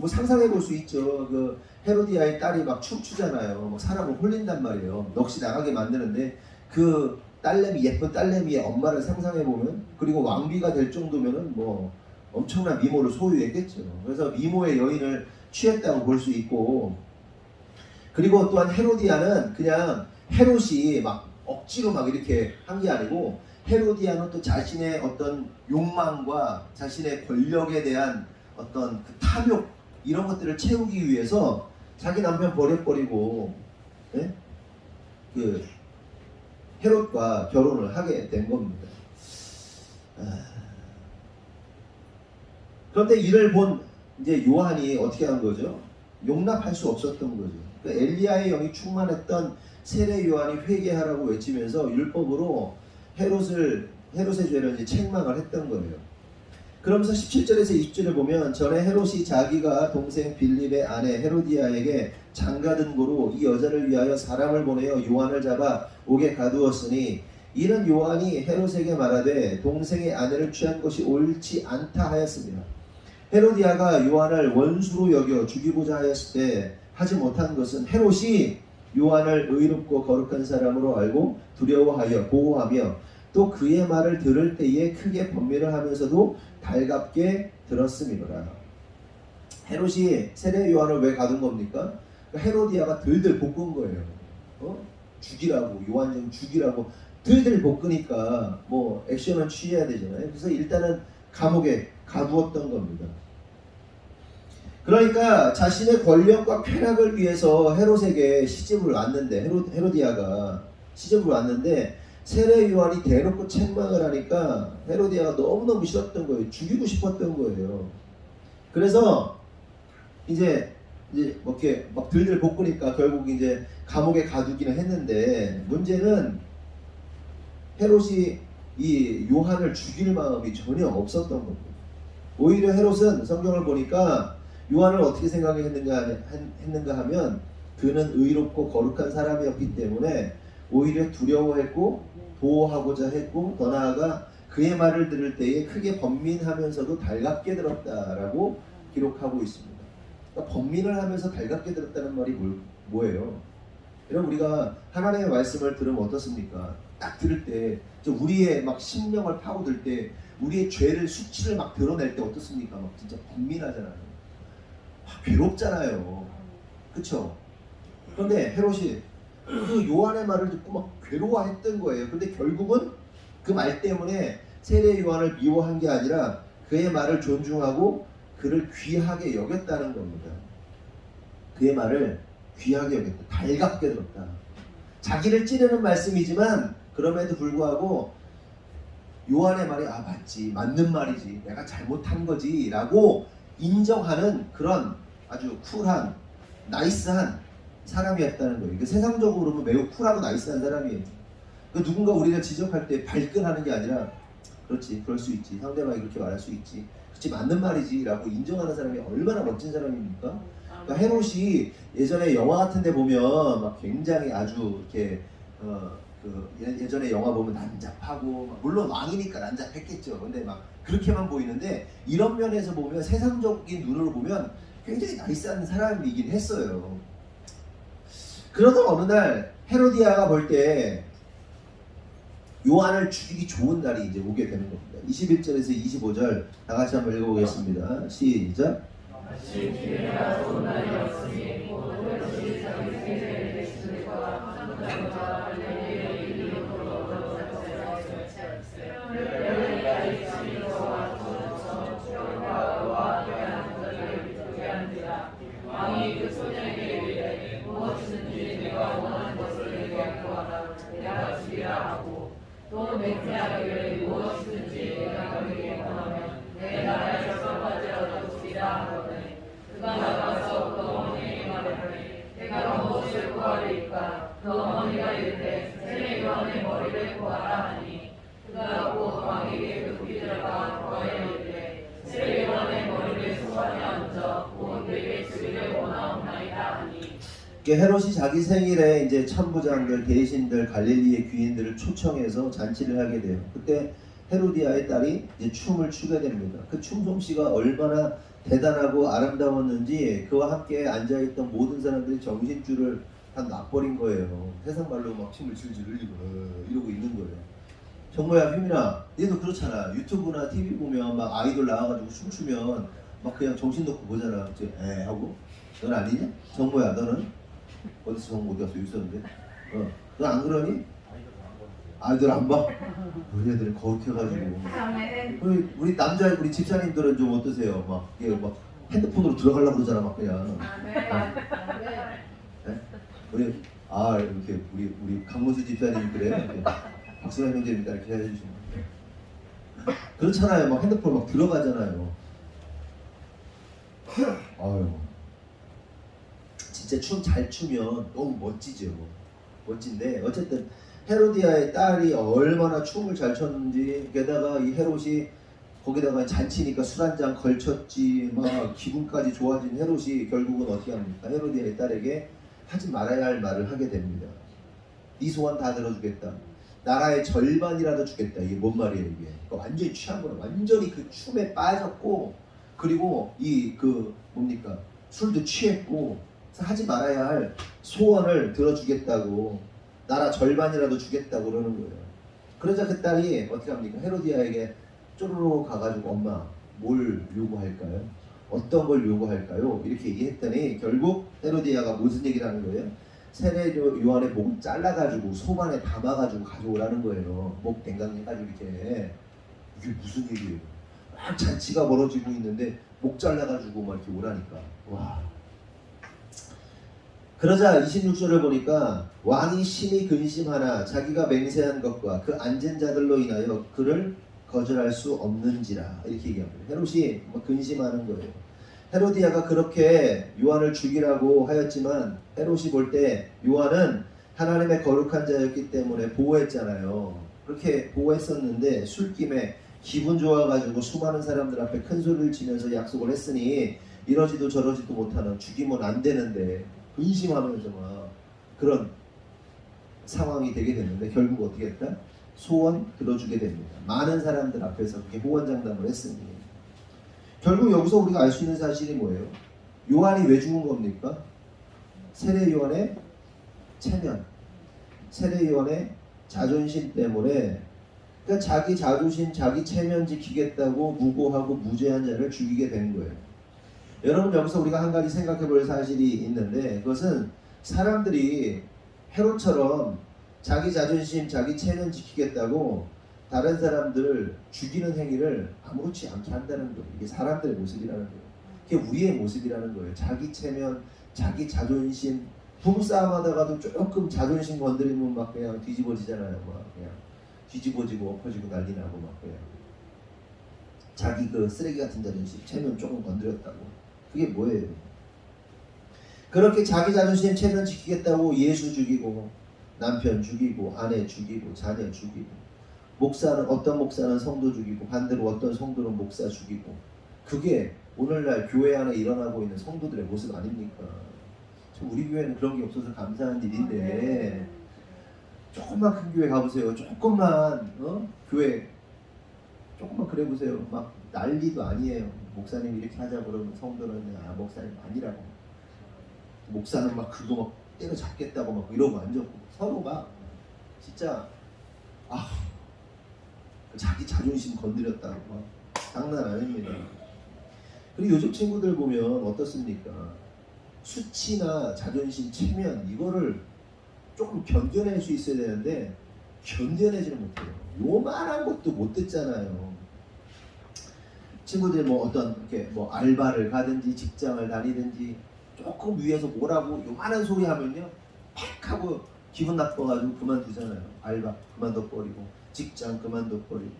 상상해 볼 수 있죠. 그 헤로디아의 딸이 막 춤추잖아요. 사람을 홀린단 말이에요. 넋이 나가게 만드는데 그 딸내미 예쁜 딸내미의 엄마를 상상해 보면 그리고 왕비가 될 정도면은 뭐 엄청난 미모를 소유했겠죠. 그래서 미모의 여인을 취했다고 볼 수 있고 그리고 또한 헤로디아는 그냥 헤롯이 막 억지로 막 이렇게 한 게 아니고 헤로디아는 또 자신의 어떤 욕망과 자신의 권력에 대한 어떤 그 탐욕 이런 것들을 채우기 위해서 자기 남편 버려버리고 예? 그 헤롯과 결혼을 하게 된 겁니다. 그런데 이를 본 이제 요한이 어떻게 한 거죠? 용납할 수 없었던 거죠. 그러니까 엘리야의 영이 충만했던 세례 요한이 회개하라고 외치면서 율법으로 헤롯의 죄를 이제 책망을 했던 거예요. 그러면서 17절에서 20절을 보면 전에 헤롯이 자기가 동생 빌립의 아내 헤로디아에게 장가든 고로 이 여자를 위하여 사람을 보내어 요한을 잡아 옥에 가두었으니 이는 요한이 헤롯에게 말하되 동생의 아내를 취한 것이 옳지 않다 하였습니다. 헤로디아가 요한을 원수로 여겨 죽이고자 하였을 때 하지 못한 것은 헤롯이 요한을 의롭고 거룩한 사람으로 알고 두려워하여 보호하며 또 그의 말을 들을 때에 크게 번민을 하면서도 달갑게 들었음이로라. 헤롯이 세례 요한을 왜 가둔 겁니까? 헤로디아가 들들 볶은 거예요. 죽이라고, 요한 좀 죽이라고 들들 볶으니까 뭐 액션은 취해야 되잖아요. 그래서 일단은 감옥에 가두었던 겁니다. 그러니까 자신의 권력과 쾌락을 위해서 헤롯에게 시집을 왔는데 헤로디아가 시집을 왔는데 세례 요한이 대놓고 책망을 하니까 헤로디아가 너무너무 싫었던 거예요. 죽이고 싶었던 거예요. 그래서 이제 뭐 이렇게 막 들들 볶으니까 결국 이제 감옥에 가두기는 했는데 문제는 헤롯이 이 요한을 죽일 마음이 전혀 없었던 겁니다. 오히려 헤롯은 성경을 보니까 요한을 어떻게 생각했는가 하면 그는 의롭고 거룩한 사람이었기 때문에 오히려 두려워했고 보호하고자 했고 더 나아가 그의 말을 들을 때에 크게 번민하면서도 달갑게 들었다라고 기록하고 있습니다. 그러니까 번민을 하면서 달갑게 들었다는 말이 뭐예요? 여러분 우리가 하나님의 말씀을 들으면 어떻습니까? 딱 들을 때 우리의 막 심령을 파고들 때 우리의 죄를 수치를 막 드러낼 때 어떻습니까? 막 진짜 번민하잖아요. 괴롭잖아요. 그쵸? 그런데 헤롯이 그 요한의 말을 듣고 막 괴로워했던 거예요. 근데 결국은 그 말 때문에 세례 요한을 미워한 게 아니라 그의 말을 존중하고 그를 귀하게 여겼다는 겁니다. 그의 말을 귀하게 여겼다. 달갑게 들었다. 자기를 찌르는 말씀이지만 그럼에도 불구하고 요한의 말이 맞지, 맞는 말이지, 내가 잘못한 거지 라고 인정하는 그런 아주 쿨한, 나이스한 사람이었다는 거예요. 그 세상적으로 보면 매우 쿨하고 나이스한 사람이에요. 그 누군가 우리를 지적할 때 발끈하는 게 아니라 그렇지, 그럴 수 있지, 상대방이 그렇게 말할 수 있지, 그렇지, 맞는 말이지 라고 인정하는 사람이 얼마나 멋진 사람입니까? 그러니까 헤롯이 예전에 영화 같은 데 보면 막 굉장히 아주 이렇게 예전에 영화 보면 난잡하고 물론 왕이니까 난잡했겠죠. 근데 막 그렇게만 보이는데 이런 면에서 보면 세상적인 눈으로 보면 굉장히 나이스한 사람이긴 했어요. 그러던 어느 날 헤로디아가 볼 때 요한을 죽이기 좋은 날이 이제 오게 되는 겁니다. 21절에서 25절 다 같이 한번 읽어보겠습니다. 시작. 또 맹세하기를 무엇이든지 내가 그에게 권하면 내 나라에 적합하지라도 주리라 하거든. 그가 나가서 그 어머니에게 말하되 내가 무엇을 구하리이까? 그 어머니가 이르되 세례 요한의 머리를 구하라 하니 그가 곧 왕에게 급히 들어가 거하여 이르되 세례 요한의 머리를 수건에 얹어 곧 내게 주기를 원하옵나이다 하니 헤롯이 자기 생일에 이제 천부장들, 대신들, 갈릴리의 귀인들을 초청해서 잔치를 하게 돼요. 그때 헤로디아의 딸이 이제 춤을 추게 됩니다. 그 춤 솜씨가 얼마나 대단하고 아름다웠는지 그와 함께 앉아있던 모든 사람들이 정신줄을 다 놔버린 거예요. 세상 말로 막 침을 질질 흘리고 이러고 있는 거예요. 정모야, 휘민아, 얘도 그렇잖아. 유튜브나 TV 보면 막 아이돌 나와가지고 춤추면 막 그냥 정신 놓고 보잖아. 이제 하고. 넌 아니냐? 정모야, 너는? 어디서 정모 어디 갔어? 여기 있었는데. 넌 안 그러니? 아이돌 안 봐? 우리 애들은 거룩해가지고. 우리 남자 우리 집사님들은 좀 어떠세요? 막 이게 막 핸드폰으로 들어가려고 그러잖아, 막 그냥. 네? 우리 이렇게 우리 강문수 집사님이 그래요. 박수남 형제입니다 이렇게 해주시면 그렇잖아요. 막 핸드폰 막 들어가잖아요. 아유, 진짜 춤 잘 추면 너무 멋지죠. 멋진데 어쨌든 헤로디아의 딸이 얼마나 춤을 잘 췄는지, 게다가 이 헤롯이 거기다가 잔치니까 술 한 잔 걸쳤지, 막 기분까지 좋아진 헤롯이 결국은 어떻게 합니까? 헤로디아의 딸에게 하지 말아야 할 말을 하게 됩니다. 네 소원 다 들어주겠다. 나라의 절반이라도 주겠다. 이게 뭔 말이에요, 이게? 그러니까 완전히 취한 거는 완전히 그 춤에 빠졌고, 그리고 뭡니까? 술도 취했고, 그래서 하지 말아야 할 소원을 들어주겠다고, 나라 절반이라도 주겠다고 그러는 거예요. 그러자 그 딸이 어떻게 합니까? 헤로디아에게 쪼르르 가가지고 엄마 뭘 요구할까요? 어떤 걸 요구할까요? 이렇게 얘기했더니 결국 헤로디아가 무슨 얘기를 하는 거예요? 세례 요한의 목을 잘라가지고 소반에 담아가지고 가져오라는 거예요. 목 댕강해가지고 이렇게. 이게 무슨 얘기예요? 막 잔치가 벌어지고 있는데 목 잘라가지고 막 이렇게 오라니까. 와. 그러자 26절을 보니까 왕이 심히 근심하나 자기가 맹세한 것과 그 앉은 자들로 인하여 그를 거절할 수 없는지라, 이렇게 얘기합니다. 헤롯이 막 근심하는 거예요. 헤로디아가 그렇게 요한을 죽이라고 하였지만 헤롯이 볼 때 요한은 하나님의 거룩한 자였기 때문에 보호했잖아요. 그렇게 보호했었는데 술김에 기분 좋아가지고 수많은 사람들 앞에 큰 소리를 치면서 약속을 했으니 이러지도 저러지도 못하는, 죽이면 안 되는데 근심하면서 막 그런 상황이 되게 됐는데 결국 어떻게 했다? 소원 들어주게 됩니다. 많은 사람들 앞에서 그렇게 호언장담을 했으니. 결국 여기서 우리가 알 수 있는 사실이 뭐예요? 요한이 왜 죽은 겁니까? 세례 요한의 체면, 세례 요한의 자존심 때문에, 그러니까 자기 자존심, 자기 체면 지키겠다고 무고하고 무죄한 자를 죽이게 된 거예요. 여러분, 여기서 우리가 한 가지 생각해 볼 사실이 있는데, 그것은 사람들이 헤롯처럼 자기 자존심, 자기 체면 지키겠다고 다른 사람들을 죽이는 행위를 아무렇지 않게 한다는 거예요. 이게 사람들의 모습이라는 거예요. 이게 우리의 모습이라는 거예요. 자기 체면, 자기 자존심, 부부싸움 하다가도 조금 자존심 건드리면 막 그냥 뒤집어지잖아요. 막 그냥 뒤집어지고 엎어지고 난리 나고 막 그냥. 자기 그 쓰레기 같은 자존심, 체면 조금 건드렸다고. 그게 뭐예요? 그렇게 자기 자존심, 체면 지키겠다고 예수 죽이고, 남편 죽이고, 아내 죽이고, 자녀 죽이고, 목사는, 어떤 목사는 성도 죽이고, 반대로 어떤 성도는 목사 죽이고, 그게 오늘날 교회 안에 일어나고 있는 성도들의 모습 아닙니까? 우리 교회는 그런 게 없어서 감사한 일인데, 조금만 큰 교회 가보세요. 조금만 교회 조금만 그래 보세요. 막 난리도 아니에요. 목사님이 이렇게 하자 그러면 성도는 목사님 아니라고. 목사는 막 그거 막 때려잡겠다고 막 이러고 앉았고, 서로 막 진짜 자기 자존심 건드렸다고 막 장난 아닙니다. 그리고 요즘 친구들 보면 어떻습니까? 수치나 자존심, 체면, 이거를 조금 견뎌낼 수 있어야 되는데 견뎌내지는 못해요. 요만한 것도 못 듣잖아요. 친구들이 뭐 어떤 이렇게 뭐 알바를 가든지 직장을 다니든지 조금 위에서 뭐라고 요만한 소리 하면요, 팍 하고 기분 나빠가지고 그만두잖아요. 알바 그만둬버리고, 직장 그만둬버리고,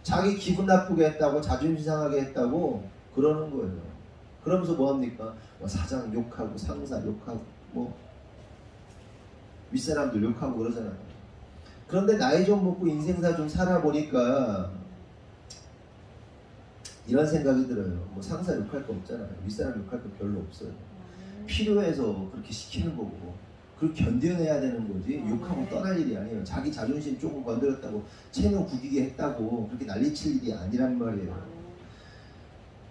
자기 기분 나쁘게 했다고, 자존심 상하게 했다고 그러는 거예요. 그러면서 뭐합니까? 뭐 사장 욕하고, 상사 욕하고, 뭐 윗사람들 욕하고 그러잖아요. 그런데 나이 좀 먹고 인생사 좀 살아보니까 이런 생각이 들어요. 뭐 상사 욕할 거 없잖아요. 윗사람 욕할 거 별로 없어요. 필요해서 그렇게 시키는 거고, 그걸 견뎌내야 되는 거지 욕하고 떠날 일이 아니에요. 자기 자존심 조금 건드렸다고, 체면 구기게 했다고 그렇게 난리칠 일이 아니란 말이에요.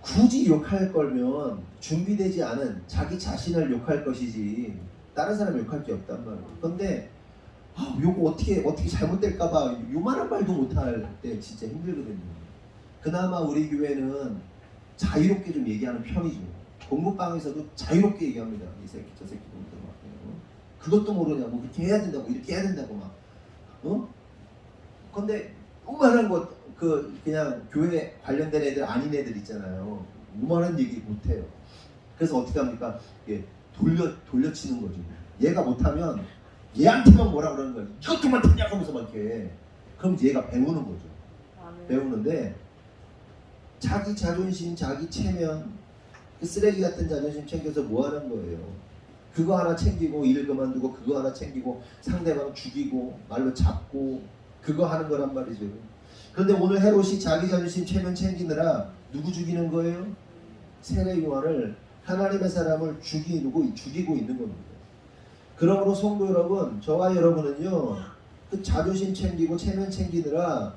굳이 욕할 거면 준비되지 않은 자기 자신을 욕할 것이지, 다른 사람 욕할 게 없단 말이에요. 근데 요거 어떻게 잘못될까봐 요만한 말도 못할 때 진짜 힘들거든요. 그나마 우리 교회는 자유롭게 좀 얘기하는 편이죠. 공부방에서도 자유롭게 얘기합니다. 이 새끼 저 새끼 보니까 막 그것도 모르냐고 그렇게 해야 된다고 이렇게 해야 된다고 막 근데 요만한 것 그냥 교회 관련된 애들 아닌 애들 있잖아요. 요만한 얘기 못해요. 그래서 어떻게 합니까? 예, 돌려치는 거죠. 얘가 못하면 얘한테만 뭐라 그러는 거야. 이것도만 되냐고 하면서 막 이렇게. 그럼 얘가 배우는 거죠. 배우는데 자기 자존심, 자기 체면, 그 쓰레기 같은 자존심 챙겨서 뭐 하는 거예요? 그거 하나 챙기고 일 그만두고 그거 하나 챙기고 상대방 죽이고 말로 잡고 그거 하는 거란 말이죠. 그런데 오늘 헤롯이 자기 자존심, 체면 챙기느라 누구 죽이는 거예요? 세례 요한을 하나님의 사람을 죽이고 있는 겁니다. 그러므로 성도 여러분, 저와 여러분은요, 그 자존심 챙기고 체면 챙기느라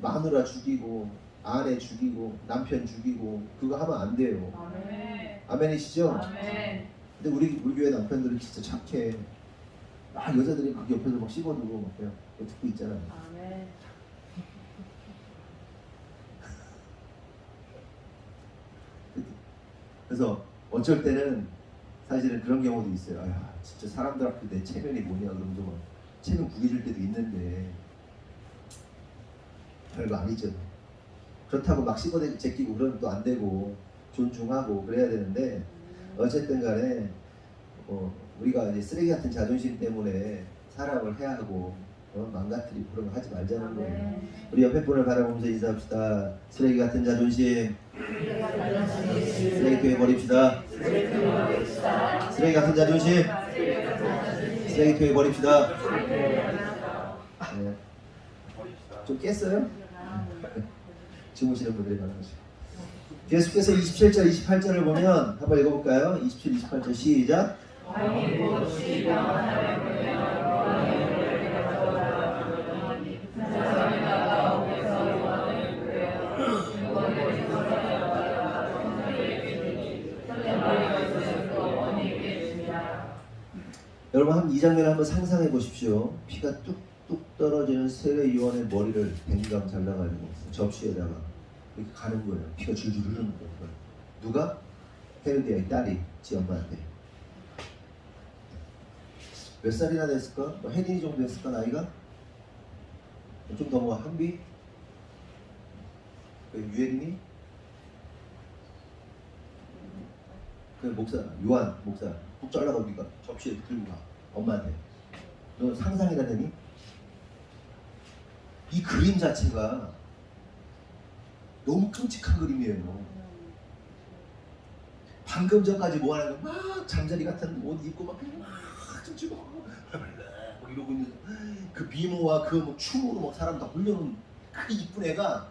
마누라 죽이고 아내 죽이고 남편 죽이고 그거 하면 안 돼요. 아멘. 아멘이시죠? 아멘. 근데 우리 교회 남편들은 진짜 착해. 막 여자들이 막 옆에서 막 씹어주고 막 그냥 듣고 있잖아요. 아멘. 그래서 어쩔 때는 사실은 그런 경우도 있어요. 아, 진짜 사람들 앞에 내 체면이 뭐냐 그러면서 막 체면 구겨질 때도 있는데 별거 아니죠. 그렇다고 막 씹어 제끼고 그러면 또 안 되고 존중하고 그래야 되는데 어쨌든 간에 우리가 이제 쓰레기 같은 자존심 때문에 사람을 해하고 망가뜨리고 그런 거 하지 말자는 거예요. 우리 옆에 분을 바라보면서 인사합시다. 쓰레기 같은 자존심 쓰레기통에 버립시다. 쓰레기 같은 자존심 쓰레기통에 버립시다. 네. 좀 깼어요? 주무시는 분들이 많은 거죠. 계속해서 27절, 28절을 보면 한번 읽어볼까요? 27, 28절 시작. 여러분 한 이 장면을 한번 상상해 보십시오. 피가 뚝뚝 떨어지는 세례 요한의 머리를 뱅강 잘라가지고 접시에다가 이렇게 가는 거예요. 피가 줄줄 흐르는 거예요. 누가? 헤로디아의 딸이 지 엄마한테. 몇 살이나 됐을까? 뭐 혜린이 정도 됐을까 나이가? 좀 더 뭐 한비? 그 유혜린이? 그 목사 요한 목사 푹 잘라가 우리가 접시에 들고 가 엄마한테. 너 상상이나 되니? 이 그림 자체가 너무 끔찍한 그림이에요. 방금 전까지 뭐 하는 거 막 잠자리 같은 옷 입고 막 춤추고 막 이러고 있는 그 미모와 그 뭐 춤으로 막 사람 다 홀려놓은 그 이쁜 애가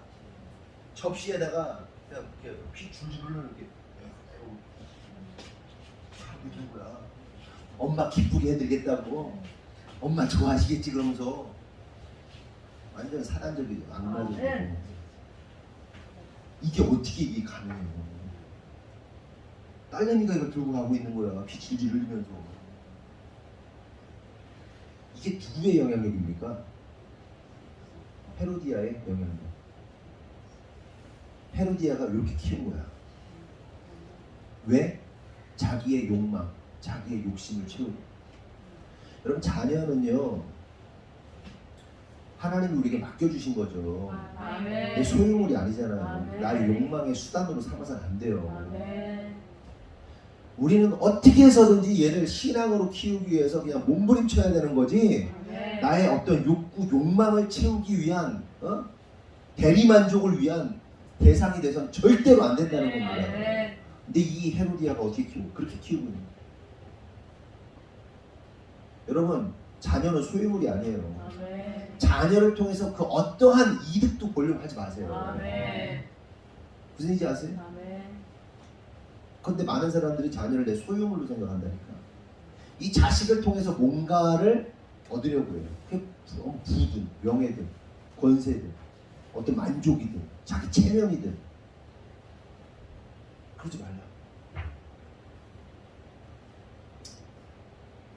접시에다가 그냥 이렇게 피 줄줄 흘러 이렇게 하고 있는 거야. 엄마 기쁘게 해드리겠다고. 엄마 좋아하시겠지 그러면서 완전 사단적이죠. 악마적이고. 이게 어떻게 이게 가능해요? 딸내미가 이걸 들고 가고 있는 거야. 피 질질 흘리면서. 이게 누구의 영향력입니까? 헤로디아의 영향력. 헤로디아가 이렇게 키운 거야. 왜? 자기의 욕망, 자기의 욕심을 채우고. 여러분 자녀는요 하나님이 우리에게 맡겨주신 거죠. 아멘. 소유물이 아니잖아요. 아멘. 나의 욕망의 수단으로 삼아서는 안 돼요. 아멘. 우리는 어떻게 해서든지 얘를 신앙으로 키우기 위해서 그냥 몸부림쳐야 되는 거지. 아멘. 나의 어떤 욕구, 욕망을 채우기 위한 대리만족을 위한 대상이 돼서는 절대로 안 된다는 겁니다. 아멘. 근데 이 헤로디아가 어떻게 키우고 그렇게 키우고 있는 거예요. 여러분 자녀는 소유물이 아니에요. 아멘. 자녀를 통해서 그 어떠한 이득도 보려고 하지 마세요. 아멘. 무슨 얘기인지 아세요? 아멘. 그런데 많은 사람들이 자녀를 내 소유물로 생각한다니까. 이 자식을 통해서 뭔가를 얻으려고 해요. 그게 부든, 명예든, 권세든, 어떤 만족이든, 자기 체면이든. 그러지 말라.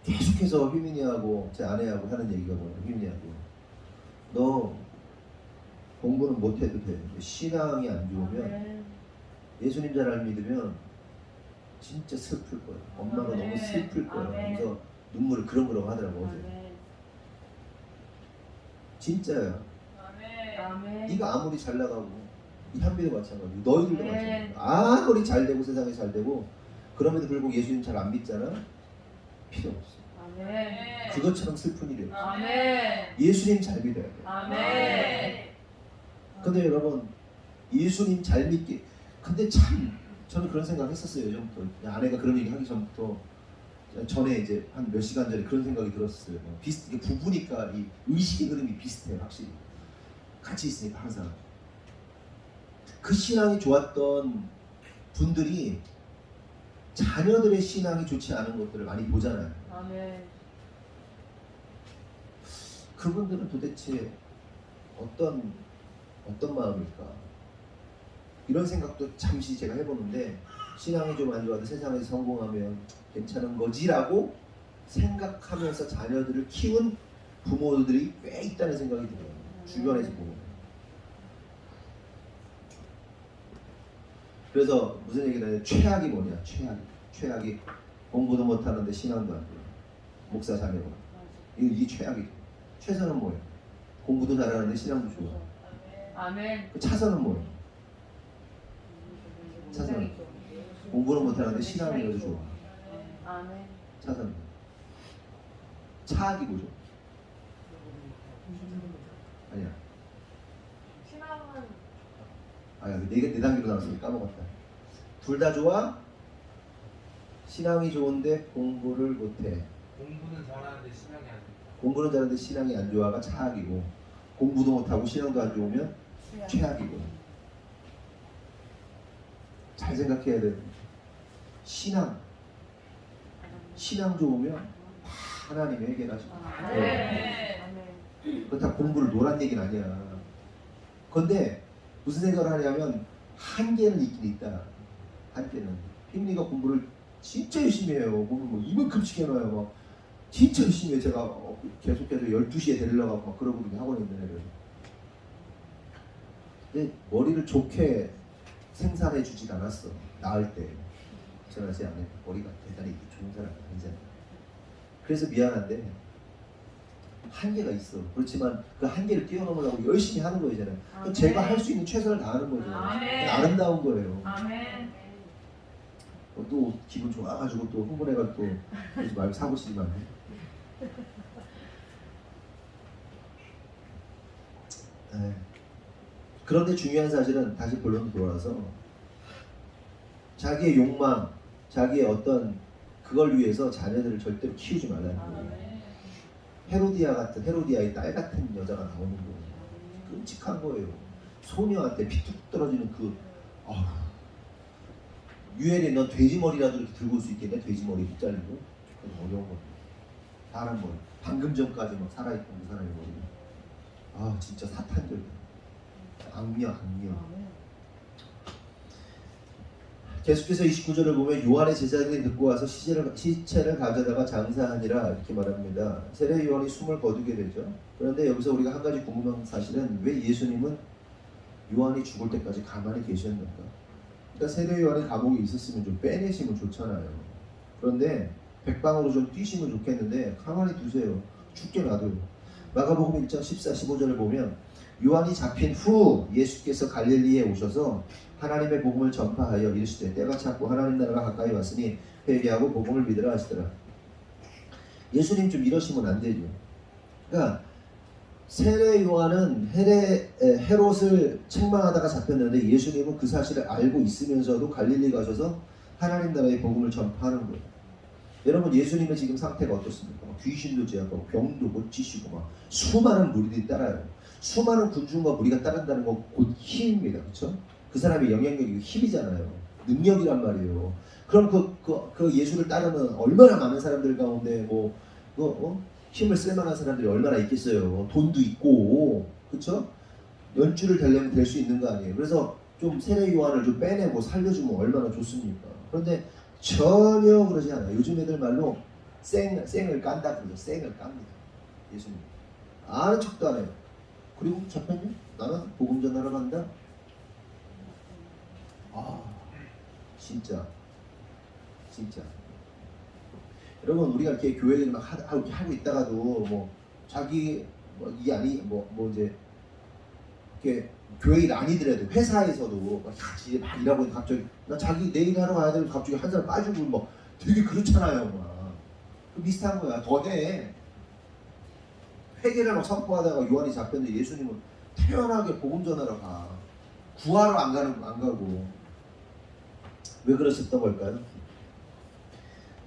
계속해서 휘민이하고 제 아내하고 하는 얘기가 뭐야? 휘민이하고 너 공부는 못해도 돼. 신앙이 안 좋으면 예수님 잘 안 믿으면 진짜 슬플 거야. 엄마가 너무 슬플 거야. 그래서 눈물을 그렁그렁 하더라고 어제. 진짜야. 네가 아무리 잘 나가고 이 현비도 마찬가지고 너희들도 마찬가지고 아무리 잘 되고 세상에 잘 되고 그럼에도 불구하고 예수님 잘 안 믿잖아. 필요 없어. 그것처럼 슬픈 일이 없어. 예수님 잘 믿어야 돼. 근데 여러분 예수님 잘 믿기 근데 참 저는 그런 생각 했었어요. 예전부터 아내가 그런 얘기 하기 전부터 전에 이제 한 몇 시간 전에 그런 생각이 들었어요. 이게 부부니까 이 의식의 흐름이 비슷해요. 확실히 같이 있으니까 항상 그 신앙이 좋았던 분들이 자녀들의 신앙이 좋지 않은 것들을 많이 보잖아요. 그분들은 도대체 어떤 마음일까? 이런 생각도 잠시 제가 해보는데 신앙이 좀 안 좋아도 세상에서 성공하면 괜찮은 거지라고 생각하면서 자녀들을 키운 부모들이 꽤 있다는 생각이 들어요. 주변에서 보면. 그래서 무슨 얘기를 하냐면 최악이 뭐냐? 최악이 공부도 못하는데 신앙도 안 좋아. 목사 자녀가. 이게 최악이죠. 최선은 뭐예요? 공부도 잘하는데 신앙도 좋아. 그 차선은 뭐예요? 차선. 공부는 못하는데 신앙이 좋아. 차선. 차악이 뭐죠? 아니야. 네 단계로 나왔으니 까먹었다. 둘 다 좋아? 신앙이 좋은데 공부를 못해. 공부는 잘하는데 신앙이 안 좋다. 공부는 잘하는데 신앙이 안 좋아가 차악이고 공부도 못하고 신앙도 안 좋으면 최악이고. 잘 생각해야 돼. 신앙 좋으면 하나님이 해결하시고. 그거 다 공부를 노란 얘기는 아니야. 그런데 무슨 생각을 하냐면 한계는 있긴 있다. 한계는. 휘민이가 공부를 진짜 열심히 해요. 공부 뭐 이만큼씩 해놔요. 막 진짜 열심히 해요. 제가 계속해서 12시에 데리러 가고 막 그러거든요. 학원에 있는 애를. 근데 머리를 좋게 생산해 주질 않았어. 낳을 때. 제가 제 아내 머리가 대단히 좋은 사람이 아니잖아요. 그래서 미안한데 한계가 있어. 그렇지만 그 한계를 뛰어넘으려고 열심히 하는 거잖아요. 제가 할 수 있는 최선을 다하는 거죠. 아름다운 거예요. 또 기분 좋아가지고 또 흥분해가 또 그러지 말고 사고치지만. 그런데 중요한 사실은 다시 본론으로 돌아와서 자기의 욕망, 자기의 어떤 그걸 위해서 자녀들을 절대로 키우지 말라는 거예요. 헤로디아의 딸 같은 여자가 나오는 거예요. 끔찍한 거예요. 소녀한테 피툭 떨어지는 유엘이 넌 돼지머리라도 이렇게 들고 올 수 있겠냐? 돼지머리 못 잘리고 어려운 거. 사람 머리. 방금 전까지 막 살아있던 그 사람의 머리. 진짜 사탄들. 악녀. 계속해서 29절을 보면 요한의 제자들이 듣고 와서 시체를 가져다가 장사하니라 이렇게 말합니다. 세례 요한이 숨을 거두게 되죠. 그런데 여기서 우리가 한 가지 궁금한 사실은 왜 예수님은 요한이 죽을 때까지 가만히 계셨는가? 그러니까 세례 요한이 감옥에 있었으면 좀 빼내시면 좋잖아요. 그런데 백방으로 좀 뛰시면 좋겠는데 가만히 두세요. 죽게 놔둬요. 마가복음 1장 14, 15절을 보면 요한이 잡힌 후 예수께서 갈릴리에 오셔서 하나님의 복음을 전파하여 이르시되 때가 찼고 하나님 나라가 가까이 왔으니 회개하고 복음을 믿으라 하시더라. 예수님 좀 이러시면 안 되죠. 그러니까 세례 요한은 헤롯을 책망하다가 잡혔는데 예수님은 그 사실을 알고 있으면서도 갈릴리 가셔서 하나님 나라의 복음을 전파하는 거예요. 여러분 예수님의 지금 상태가 어떻습니까? 귀신도 제압하고 병도 고치시고 막 수많은 무리들이 따라요. 수많은 군중과 무리가 따른다는 건 곧 힘입니다. 그렇죠? 그 사람의 영향력이 힘이잖아요. 능력이란 말이에요. 그럼 그 예수를 따르는 얼마나 많은 사람들 가운데 힘을 쓸 만한 사람들이 얼마나 있겠어요. 돈도 있고, 그렇죠? 연주를 되려면 될 수 있는 거 아니에요. 그래서 좀 세례 요한을 좀 빼내고 살려주면 얼마나 좋습니까? 그런데 전혀 그러지 않아요. 요즘 애들 말로 쌩을 깐다 그러죠. 쌩을 깝니다. 예수님. 아는 척도 안 해요. 그리고 잡혔냐? 나는 복음 전하러 간다. 아, 진짜. 여러분, 우리가 이렇게 교회를 막 하고 있다가도 뭐 자기 이 아니 뭐 이제 이렇게 교회 일 아니더라도 회사에서도 막 같이 막 일하고 있는데 갑자기 나 자기 내일 하러 가야 되는데 갑자기 한 사람 빠지고 뭐 되게 그렇잖아요. 막 비슷한 거야. 더해. 회개를 막 선포하다가 요한이 잡혔는데 예수님은 태연하게 복음 전하러 가. 구하러 안 가고. 왜 그러셨던 걸까요?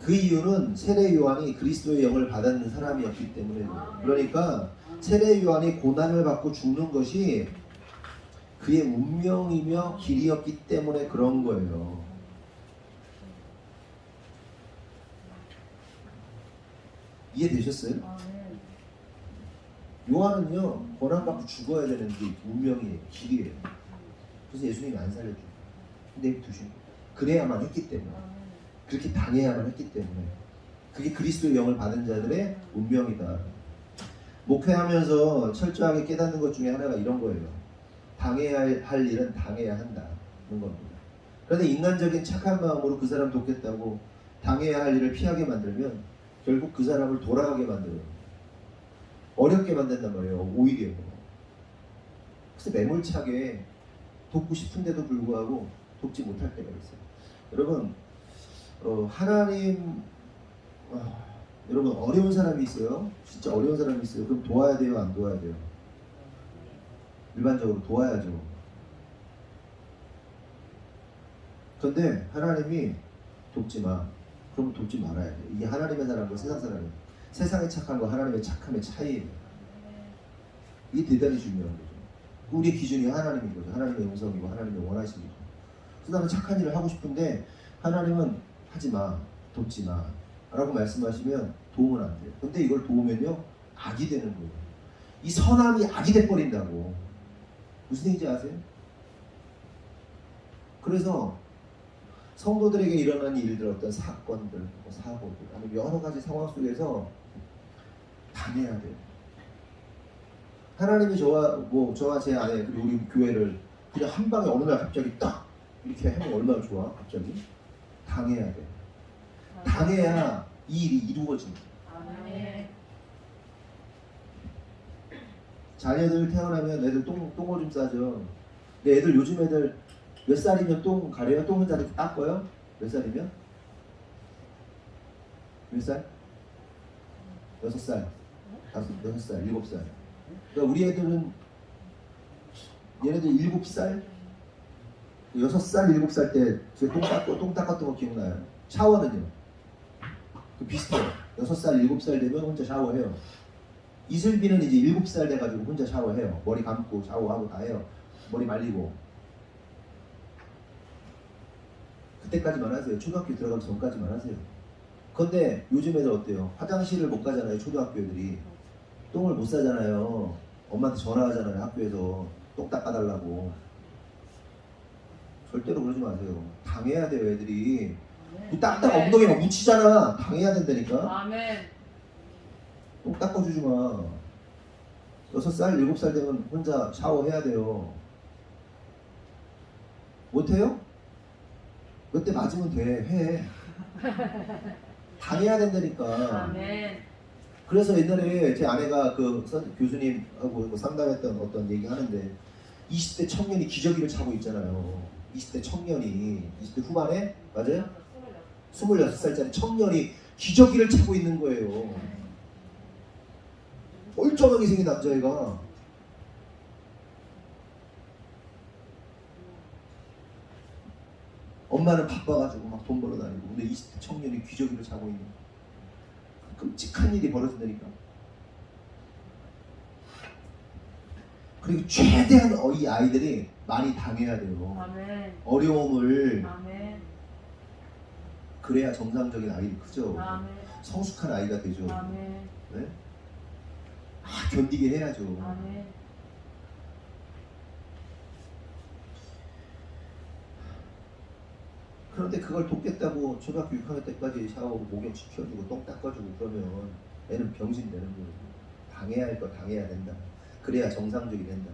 그 이유는 세례 요한이 그리스도의 영을 받았는 사람이었기 때문에요. 그러니까 세례 요한이 고난을 받고 죽는 것이 그의 운명이며 길이었기 때문에 그런 거예요. 이해되셨어요? 요한은요, 고난 받고 죽어야 되는 게 운명이에요, 길이에요. 그래서 예수님이 안 살려줘요. 근데 두신 거예요. 그래야만 했기 때문에, 그렇게 당해야만 했기 때문에, 그게 그리스도의 영을 받은 자들의 운명이다. 목회하면서 철저하게 깨닫는 것 중에 하나가 이런 거예요. 당해야 할 일은 당해야 한다는 겁니다. 그런데 인간적인 착한 마음으로 그 사람 돕겠다고 당해야 할 일을 피하게 만들면 결국 그 사람을 돌아가게 만들어요. 어렵게 만든단 말이에요. 오히려. 그래서 매몰차게 돕고 싶은데도 불구하고 돕지 못할 때가 있어요. 여러분, 여러분 어려운 사람이 있어요. 진짜 어려운 사람이 있어요. 그럼 도와야 돼요? 안 도와야 돼요? 일반적으로 도와야죠. 그런데 하나님이 돕지 마. 그럼 돕지 말아야 돼. 이게 하나님의 사람과 세상 사람이에요. 세상의 착함과 하나님의 착함의 차이예요. 이게 대단히 중요한 거죠. 우리의 기준이 하나님인 거죠. 하나님의 음성이고 하나님의 원하심이고. 그래서 나는 착한 일을 하고 싶은데 하나님은 하지 마, 돕지 마 라고 말씀하시면 도움은 안 돼요. 근데 이걸 도우면요 악이 되는 거예요. 이 선함이 악이 돼버린다고. 무슨 얘기인지 아세요? 그래서 성도들에게 일어난 일들, 어떤 사건들, 사고들, 아니면 여러 가지 상황 속에서 당해야 돼요. 하나님이 저와 제 아내 그리고 우리 교회를 그냥 한 방에 어느 날 갑자기 딱 이렇게 하면 얼마나 좋아? 갑자기 당해야 돼. 당해야 이 일이 이루어집니다. 자녀들 태어나면 애들 똥오줌 싸죠. 근데 애들 요즘 애들 몇 살이면 똥 가려요? 똥 혼자 이렇게 닦아요? 몇 살이면? 몇 살? 6살, 6살, 7살. 그러니까 우리 애들은 얘네들 7살? 6살, 7살 때 똥 닦았던 거 기억나요? 샤워는요? 그 비슷해요. 6살, 7살 되면 혼자 샤워해요. 이슬비는 이제 7살 돼가지고 혼자 샤워해요. 머리 감고 샤워하고 다 해요. 머리 말리고. 그때까지만 하세요. 초등학교 들어가기 전까지만 하세요. 그런데 요즘 애들 어때요? 화장실을 못 가잖아요. 초등학교 애들이. 똥을 못 싸잖아요. 엄마한테 전화하잖아요. 학교에서 똥 닦아달라고. 절대로 그러지 마세요. 당해야 돼요. 애들이. 딱딱 엉덩이 막 묻히잖아. 당해야 된다니까. 아멘. 똥 닦아주지 마. 6살, 7살 되면 혼자 샤워해야 돼요. 못해요? 몇 대 맞으면 돼. 해. 당해야 된다니까. 아멘. 그래서 옛날에 제 아내가 그 교수님하고 상담했던 어떤 얘기 하는데 20대 청년이 기저귀를 차고 있잖아요. 20대 청년이 20대 후반에 맞아요? 26살짜리 청년이 기저귀를 차고 있는 거예요. 멀쩡하게 생긴 남자애가. 엄마는 바빠가지고 막 돈 벌어 다니고 근데 20대 청년이 기저귀를 차고 있는 끔찍한 일이 벌어진다니까. 그리고 최대한 이 아이들이 많이 당해야 돼요. 아멘. 어려움을. 아멘. 그래야 정상적인 아이들이 크죠. 아멘. 성숙한 아이가 되죠. 아멘. 네? 견디게 해야죠. 아멘. 그런데 그걸 돕겠다고 초등학교 6학년 때까지 샤워하고 목욕 시켜주고 똥 닦아주고 그러면 애는 병신 되는 거예요. 당해야 할 거 당해야 된다. 그래야 정상적이 된다.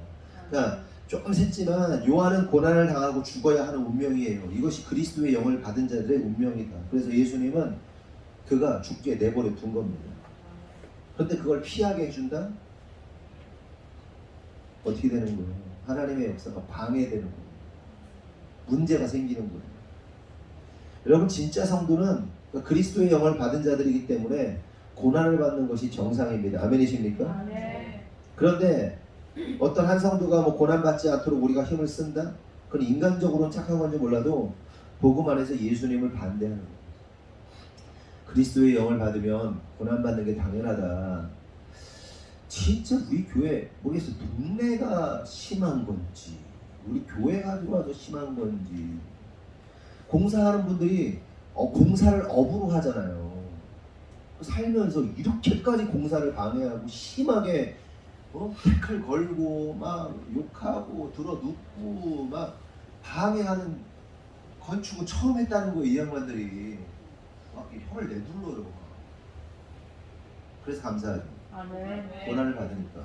그러니까 조금 샜지만 요한은 고난을 당하고 죽어야 하는 운명이에요. 이것이 그리스도의 영을 받은 자들의 운명이다. 그래서 예수님은 그가 죽게 내버려 둔 겁니다. 그런데 그걸 피하게 해준다? 어떻게 되는 거예요? 하나님의 역사가 방해되는 거예요. 문제가 생기는 거예요. 여러분 진짜 성도는 그리스도의 영을 받은 자들이기 때문에 고난을 받는 것이 정상입니다. 아멘이십니까? 그런데 어떤 한 성도가 뭐 고난받지 않도록 우리가 힘을 쓴다? 그건 인간적으로는 착한 건지 몰라도 복음 안에서 예수님을 반대하는 거예요. 그리스도의 영을 받으면 고난받는 게 당연하다. 진짜 우리 교회 모르겠어. 동네가 심한 건지 우리 교회가 들어와서 심한 건지 공사하는 분들이 공사를 업으로 하잖아요. 살면서 이렇게까지 공사를 방해하고 심하게 태클 걸고 막 욕하고 들어눕고 막 방해하는 건축을 처음 했다는 거예요. 이 양반들이 막 혀를 내둘러요. 그래서 감사하죠. 고난을 받으니까.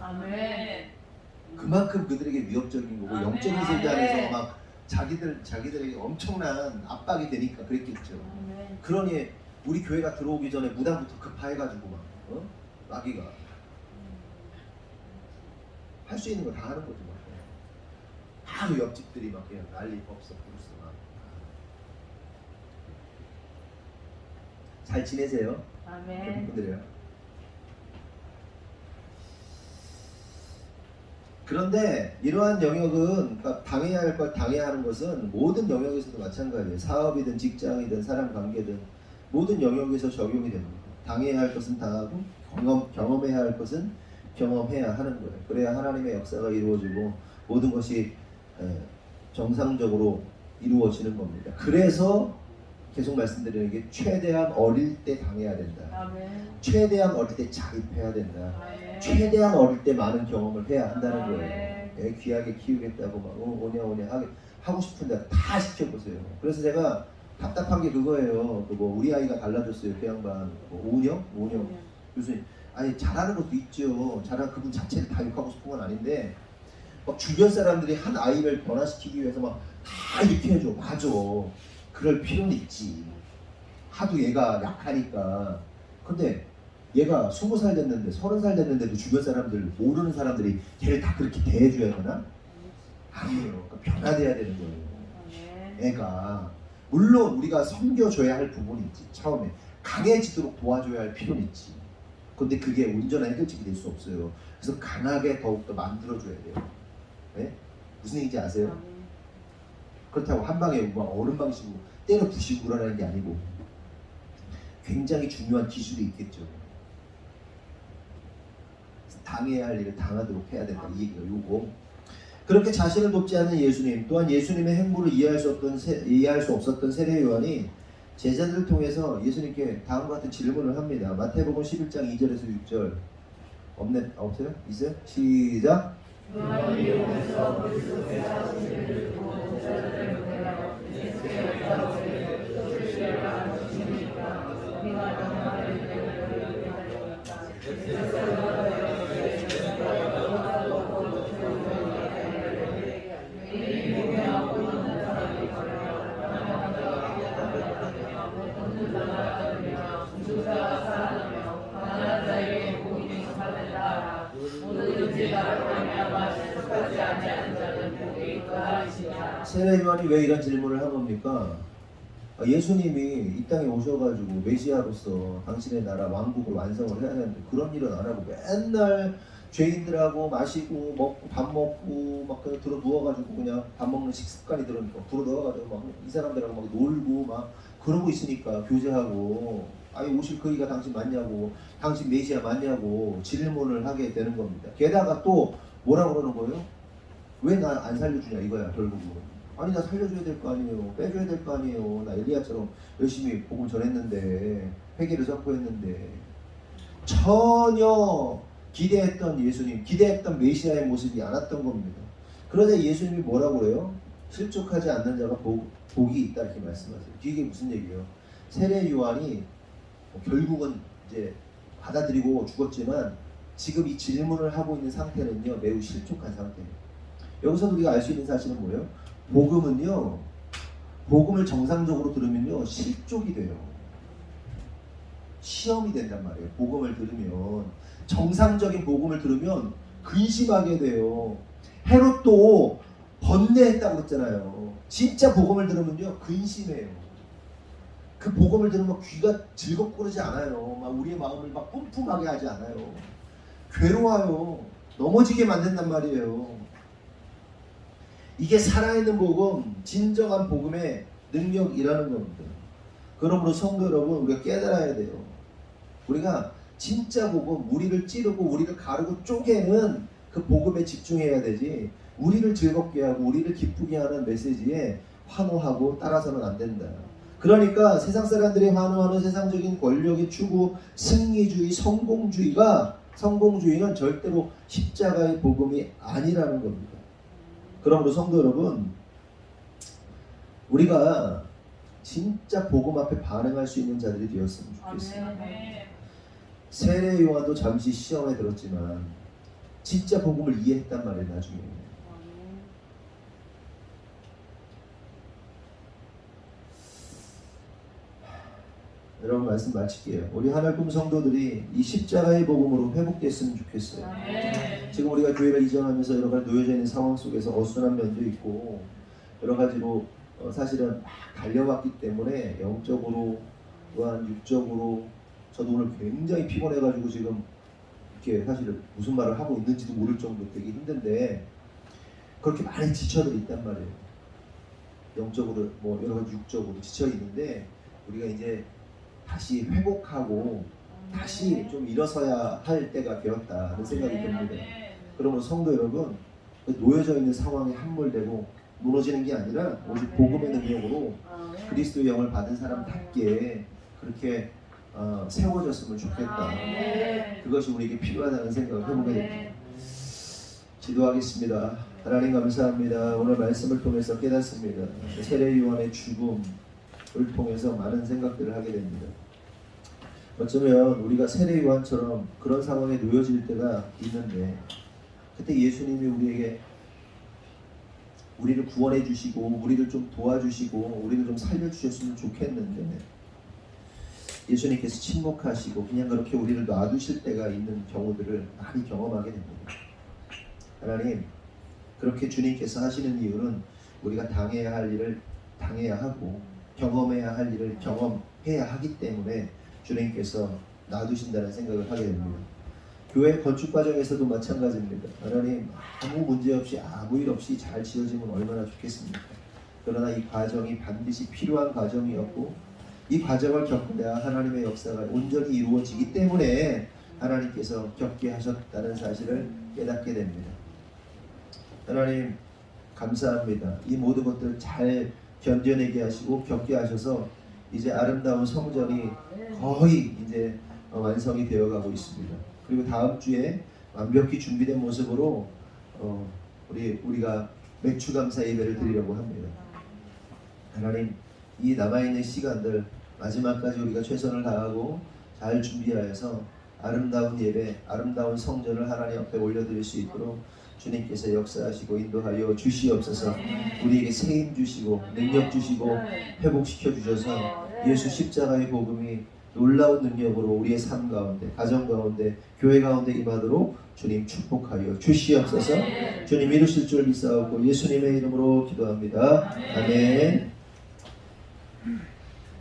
그만큼 그들에게 위협적인 거고 영적인 세계 안에서 막 자기들에게 엄청난 압박이 되니까 그랬겠죠. 그러니 우리 교회가 들어오기 전에 무당부터 급파해가지고 막 마귀가 할 수 있는 거 다 하는 거죠. 막. 바로 옆집들이 막 그냥 난리 법석 부르스 막. 잘 지내세요? 분들이요. 그런데 이러한 영역은 그러니까 당해야 할 걸 당해야 하는 것은 모든 영역에서도 마찬가지예요. 사업이든 직장이든 사람 관계든 모든 영역에서 적용이 됩니다. 당해야 할 것은 당하고 경험해야 할 것은 경험해야 하는 거예요. 그래야 하나님의 역사가 이루어지고 모든 것이 정상적으로 이루어지는 겁니다. 그래서 계속 말씀드리는 게 최대한 어릴 때 당해야 된다. 최대한 어릴 때 자립해야 된다. 최대한 어릴 때 많은 경험을 해야 한다는 거예요. 귀하게 키우겠다고 막 오냐 하고 싶은데 다 시켜보세요. 그래서 제가 답답한 게 그거예요. 뭐 우리 아이가 달라졌어요. 그 양반 5년? 교수님 아니 잘하는 것도 있죠. 잘하는 그분 자체를 다 욕하고 싶은 건 아닌데 막 주변 사람들이 한 아이를 변화시키기 위해서 막 다 이렇게 해줘. 맞아. 그럴 필요는 있지. 하도 얘가 약하니까. 근데 얘가 20살 됐는데 30살 됐는데도 주변 사람들 모르는 사람들이 걔를 다 그렇게 대해줘야 되나? 아니에요. 그러니까 변화돼야 되는 거예요. 애가 물론 우리가 섬겨줘야 할 부분이 있지. 처음에 강해지도록 도와줘야 할 필요는 있지. 근데 그게 온전한 해결책이 될 수 없어요. 그래서 강하게 더욱더 만들어줘야 돼요. 네? 무슨 얘기인지 아세요? 그렇다고 한 방에 막 어른 방식으로 때려 부시고 그러라는 게 아니고 굉장히 중요한 기술이 있겠죠. 당해야 할 일을 당하도록 해야 된다. 이 얘기가 요거. 그렇게 자신을 돕지 않는 예수님 또한 예수님의 행보를 이해할 수 없었던 세례 요한이 제자들을 통해서 예수님께 다음과 같은 질문을 합니다. 마태복음 11장 2절에서 6절 없어요? 있어요? 시작! 세례 요한이 왜 이런 질문을 한 겁니까? 예수님이 이 땅에 오셔가지고 메시아로서 당신의 나라 왕국을 완성을 해야 되는데 그런 일은 안 하고 맨날 죄인들하고 마시고 먹고 밥 먹고 막 그냥 들어 누워가지고 그냥 밥 먹는 식습관이 들으니까 들어 누워가지고 막 이 사람들하고 막 놀고 막 그러고 있으니까 교제하고 아예 오실 거리가 당신 맞냐고 당신 메시아 맞냐고 질문을 하게 되는 겁니다. 게다가 또 뭐라 그러는 거예요? 왜 나 안 살려주냐 이거야 결국은. 아니 나 살려줘야 될 거 아니에요. 빼줘야 될 거 아니에요. 나 엘리야처럼 열심히 복음 전했는데 회개를 선포했는데 전혀 기대했던 예수님, 기대했던 메시아의 모습이 안 왔던 겁니다. 그러자 예수님이 뭐라고 그래요? 실족하지 않는 자가 복이 있다 이렇게 말씀하세요. 이게 무슨 얘기예요? 세례 요한이 결국은 이제 받아들이고 죽었지만 지금 이 질문을 하고 있는 상태는요 매우 실족한 상태예요. 여기서 우리가 알 수 있는 사실은 뭐예요? 복음은요, 복음을 정상적으로 들으면요 실족이 돼요. 시험이 된단 말이에요. 복음을 들으면, 정상적인 복음을 들으면 근심하게 돼요. 헤롯도 번뇌했다고 그랬잖아요. 진짜 복음을 들으면요 근심해요. 그 복음을 들으면 귀가 즐겁고 그러지 않아요. 막 우리의 마음을 막 뿜뿜하게 하지 않아요. 괴로워요. 넘어지게 만든단 말이에요. 이게 살아있는 복음, 진정한 복음의 능력이라는 겁니다. 그러므로 성도 여러분, 우리가 깨달아야 돼요. 우리가 진짜 복음, 우리를 찌르고 우리를 가르고 쪼개는 그 복음에 집중해야 되지, 우리를 즐겁게 하고 우리를 기쁘게 하는 메시지에 환호하고 따라서는 안 된다. 그러니까 세상 사람들이 환호하는 세상적인 권력의 추구, 승리주의, 성공주의는 절대로 십자가의 복음이 아니라는 겁니다. 그러므로 성도 여러분, 우리가 진짜 복음 앞에 반응할 수 있는 자들이 되었으면 좋겠어요. 세례 요한도 잠시 시험에 들었지만 진짜 복음을 이해했단 말이에요. 나중에 여러분 말씀 마칠게요. 우리 하늘꿈 성도들이 이 십자가의 복음으로 회복됐으면 좋겠어요. 지금 우리가 교회를 이전하면서 여러 가지 놓여져 있는 상황 속에서 어수선한 면도 있고 여러 가지로 사실은 막 달려왔기 때문에 영적으로 또한 육적으로 저도 오늘 굉장히 피곤해가지고 지금 이렇게 사실은 무슨 말을 하고 있는지도 모를 정도로 되게 힘든데 그렇게 많이 지쳐들 있단 말이에요. 영적으로 뭐 여러 가지 육적으로 지쳐 있는데 우리가 이제 다시 회복하고 다시 좀 일어서야 할 때가 되었다는 생각이 듭니다. 그러면 성도 여러분, 놓여져 있는 상황에 함몰되고 무너지는 게 아니라 오직 복음의 능력으로 그리스도의 영을 받은 사람답게 그렇게 세워졌으면 좋겠다. 그것이 우리에게 필요하다는 생각을 해보게 됩니다. 기도하겠습니다. 하나님 감사합니다. 오늘 말씀을 통해서 깨닫습니다. 세례 요한의 죽음을 통해서 많은 생각들을 하게 됩니다. 어쩌면 우리가 세례 요한처럼 그런 상황에 놓여질 때가 있는데 그때 예수님이 우리에게 우리를 구원해 주시고 우리를 좀 도와주시고 우리를 좀 살려주셨으면 좋겠는데 예수님께서 침묵하시고 그냥 그렇게 우리를 놔두실 때가 있는 경우들을 많이 경험하게 됩니다. 하나님, 그렇게 주님께서 하시는 이유는 우리가 당해야 할 일을 당해야 하고 경험해야 할 일을 경험해야 하기 때문에 주님께서 놔두신다는 생각을 하게 됩니다. 교회 건축 과정에서도 마찬가지입니다. 하나님, 아무 문제 없이 아무 일 없이 잘 지어지면 얼마나 좋겠습니까? 그러나 이 과정이 반드시 필요한 과정이었고 이 과정을 겪어야 하나님의 역사가 온전히 이루어지기 때문에 하나님께서 겪게 하셨다는 사실을 깨닫게 됩니다. 하나님 감사합니다. 이 모든 것들을 잘 견뎌내게 하시고 겪게 하셔서 이제 아름다운 성전이 거의 이제 완성이 되어가고 있습니다. 그리고 다음 주에 완벽히 준비된 모습으로 우리가 맥주 감사 예배를 드리려고 합니다. 하나님, 이 남아있는 시간들 마지막까지 우리가 최선을 다하고 잘 준비하여서 아름다운 예배, 아름다운 성전을 하나님 앞에 올려드릴 수 있도록 주님께서 역사하시고 인도하여 주시옵소서. 우리에게 세임 주시고 능력 주시고 회복시켜 주셔서 예수 십자가의 복음이 놀라운 능력으로 우리의 삶 가운데, 가정 가운데, 교회 가운데 임하도록 주님 축복하여 주시옵소서. 주님 이루실 줄 믿사옵고 예수님의 이름으로 기도합니다. 아멘.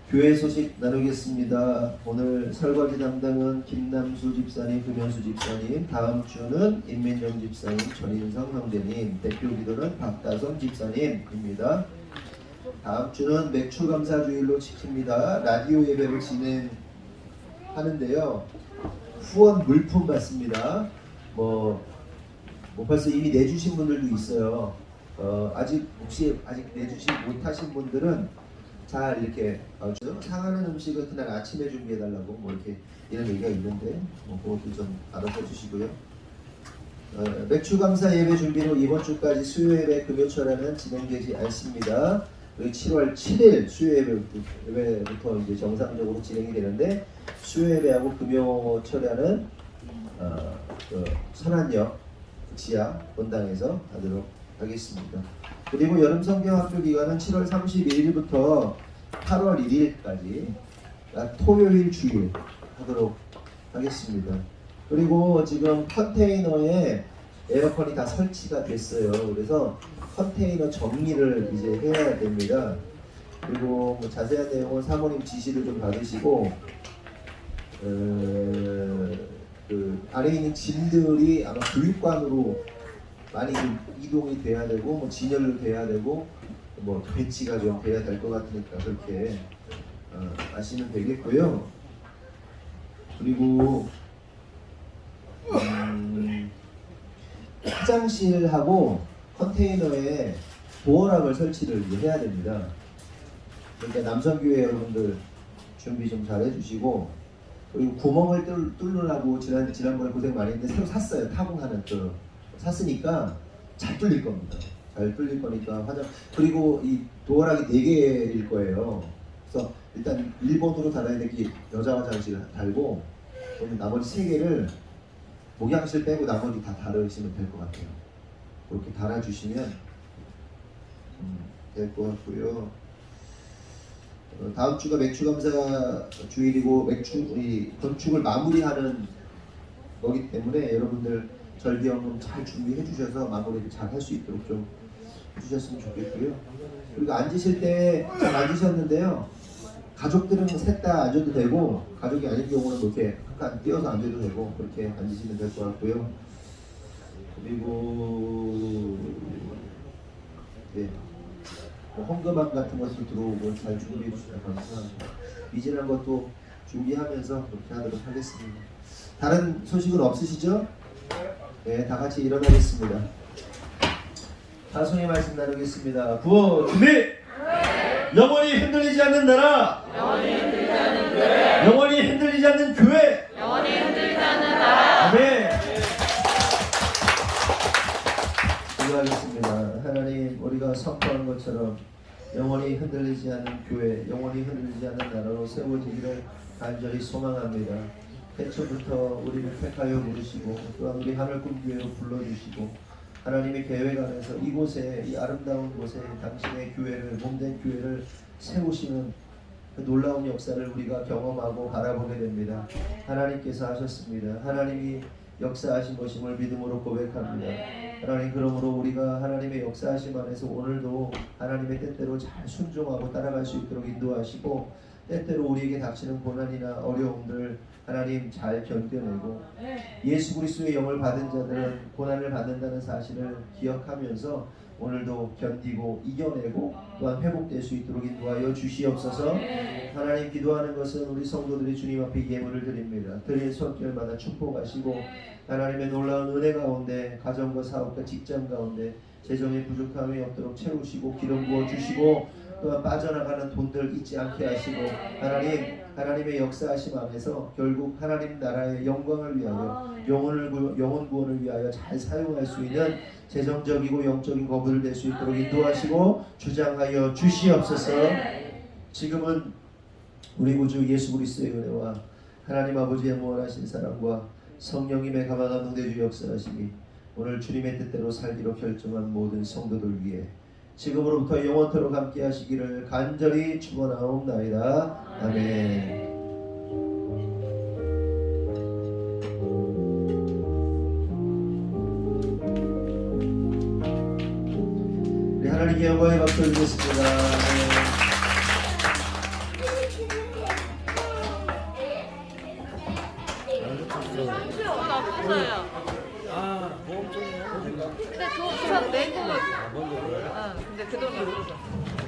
교회 소식 나누겠습니다. 오늘 설거지 담당은 김남수 집사님, 금현수 집사님, 다음 주는 임민정 집사님, 전인성 형제님, 대표 기도는 박다솜 집사님입니다. 다음 주는 맥주 감사 주일로 지킵니다. 라디오 예배를 진행하는데요. 후원 물품 받습니다. 뭐 벌써 이미 내주신 분들도 있어요. 아직 내주시 못하신 분들은 잘 이렇게 상하는 음식은 그날 아침에 준비해달라고 뭐 이렇게 이런 얘기가 있는데 뭐 그것도 좀 알아서 해주시고요. 맥주 감사 예배 준비로 이번 주까지 수요 예배 금요 철야는 진행되지 않습니다. 그리고 7월 7일 수요 예배부터 이제 정상적으로 진행이 되는데 수요 예배하고 금요 철야는 그 선안역 지하 본당에서 하도록 하겠습니다. 그리고 여름 성경학교 기간은 7월 31일부터 8월 1일까지 토요일 주일 하도록 하겠습니다. 그리고 지금 컨테이너에 에어컨이 다 설치가 됐어요. 그래서 컨테이너 정리를 이제 해야 됩니다. 그리고 뭐 자세한 내용은 사모님 지시를 좀 받으시고 그 안에 있는 짐들이 아마 교육관으로 많이 좀 이동이 돼야 되고 뭐 진열로 돼야 되고 뭐 배치가 좀 돼야 될 것 같으니까 그렇게 아시면 되겠고요. 그리고 화장실하고 컨테이너에 도어락을 설치를 해야 됩니다. 그러니까 남성교회 여러분들 준비 좀 잘 해주시고 그리고 구멍을 뚫으려고 지난번에 고생 많이 했는데 새로 샀어요. 타공하는 샀으니까 잘 뚫릴 겁니다. 잘 뚫릴 거니까 그리고 이 도어락이 4개일 거예요. 그래서 일단 1번으로 달아야 될 게 여자 화장실 달고 그러면 나머지 3개를 목양실 빼고 나머지 다 달으시면 될 것 같아요. 그렇게 달아주시면 될 것 같고요. 다음 주가 맥주 감사 주일이고 건축을 마무리하는 거기 때문에 여러분들 절기연금 잘 준비해 주셔서 마무리를 잘 할 수 있도록 좀 해주셨으면 좋겠고요. 그리고 앉으실 때 잘 앉으셨는데요. 가족들은 셋 다 앉아도 되고 가족이 아닌 경우는 이렇게 약간 띄어서 앉아도 되고 그렇게 앉으시면 될 것 같고요. 그리고 뭐 헌금함 같은 것도 들어오고 잘 준비해 주시면 감사합니다. 미진한 것도 준비하면서 그렇게 하도록 하겠습니다. 다른 소식은 없으시죠? 네, 다 같이 일어나겠습니다. 다송의 말씀 나누겠습니다. 구호 준비! 영원히 흔들리지 않는 나라, 영원히 흔들리지 않는 교회, 영원히 흔들리지 않는 교회, 영원히 흔들리지 않는 나라. 아멘. 기도하겠습니다. 하나님, 우리가 선포한 것처럼 영원히 흔들리지 않는 교회, 영원히 흔들리지 않는 나라로 세워지기를 간절히 소망합니다. 태초부터 우리를 택하여 부르시고 또한 우리 하늘꿈교회로 불러주시고 하나님의 계획 안에서 이곳에 이 아름다운 곳에 당신의 교회를 몸된 교회를 세우시는 그 놀라운 역사를 우리가 경험하고 바라보게 됩니다. 하나님께서 하셨습니다. 하나님이 역사하신 것임을 믿음으로 고백합니다. 하나님, 그러므로 우리가 하나님의 역사하심 안에서 오늘도 하나님의 뜻대로 잘 순종하고 따라갈 수 있도록 인도하시고 때때로 우리에게 닥치는 고난이나 어려움들 하나님 잘 견뎌내고 예수 그리스도의 영을 받은 자들은 고난을 받는다는 사실을 기억하면서 오늘도 견디고 이겨내고 또한 회복될 수 있도록 인도하여 주시옵소서. 하나님, 기도하는 것은 우리 성도들이 주님 앞에 예물을 드립니다. 드린 손길마다 축복하시고 하나님의 놀라운 은혜 가운데 가정과 사업과 직장 가운데 재정의 부족함이 없도록 채우시고 기름 부어 주시고 또한 빠져나가는 돈들 잊지 않게 하시고 하나님의 역사하심 안에서 결국 하나님 나라의 영광을 위하여 영혼 구원을 위하여 잘 사용할 수 있는 재정적이고 영적인 거부를 낼 수 있도록 인도하시고 주장하여 주시옵소서. 지금은 우리 구주 예수 그리스도의 은혜와 하나님 아버지의 무한하신 사랑과 성령님의 감화감동대주 역사하심이 오늘 주님의 뜻대로 살기로 결정한 모든 성도들 위해 지금으로부터 영원토록 함께 하시기를 간절히 축원하옵나이다. 아멘. 우리 하나님께 영광의 박수 드리겠습니다. 근데 그 돈 내고. 근데 그 돈이 없어서.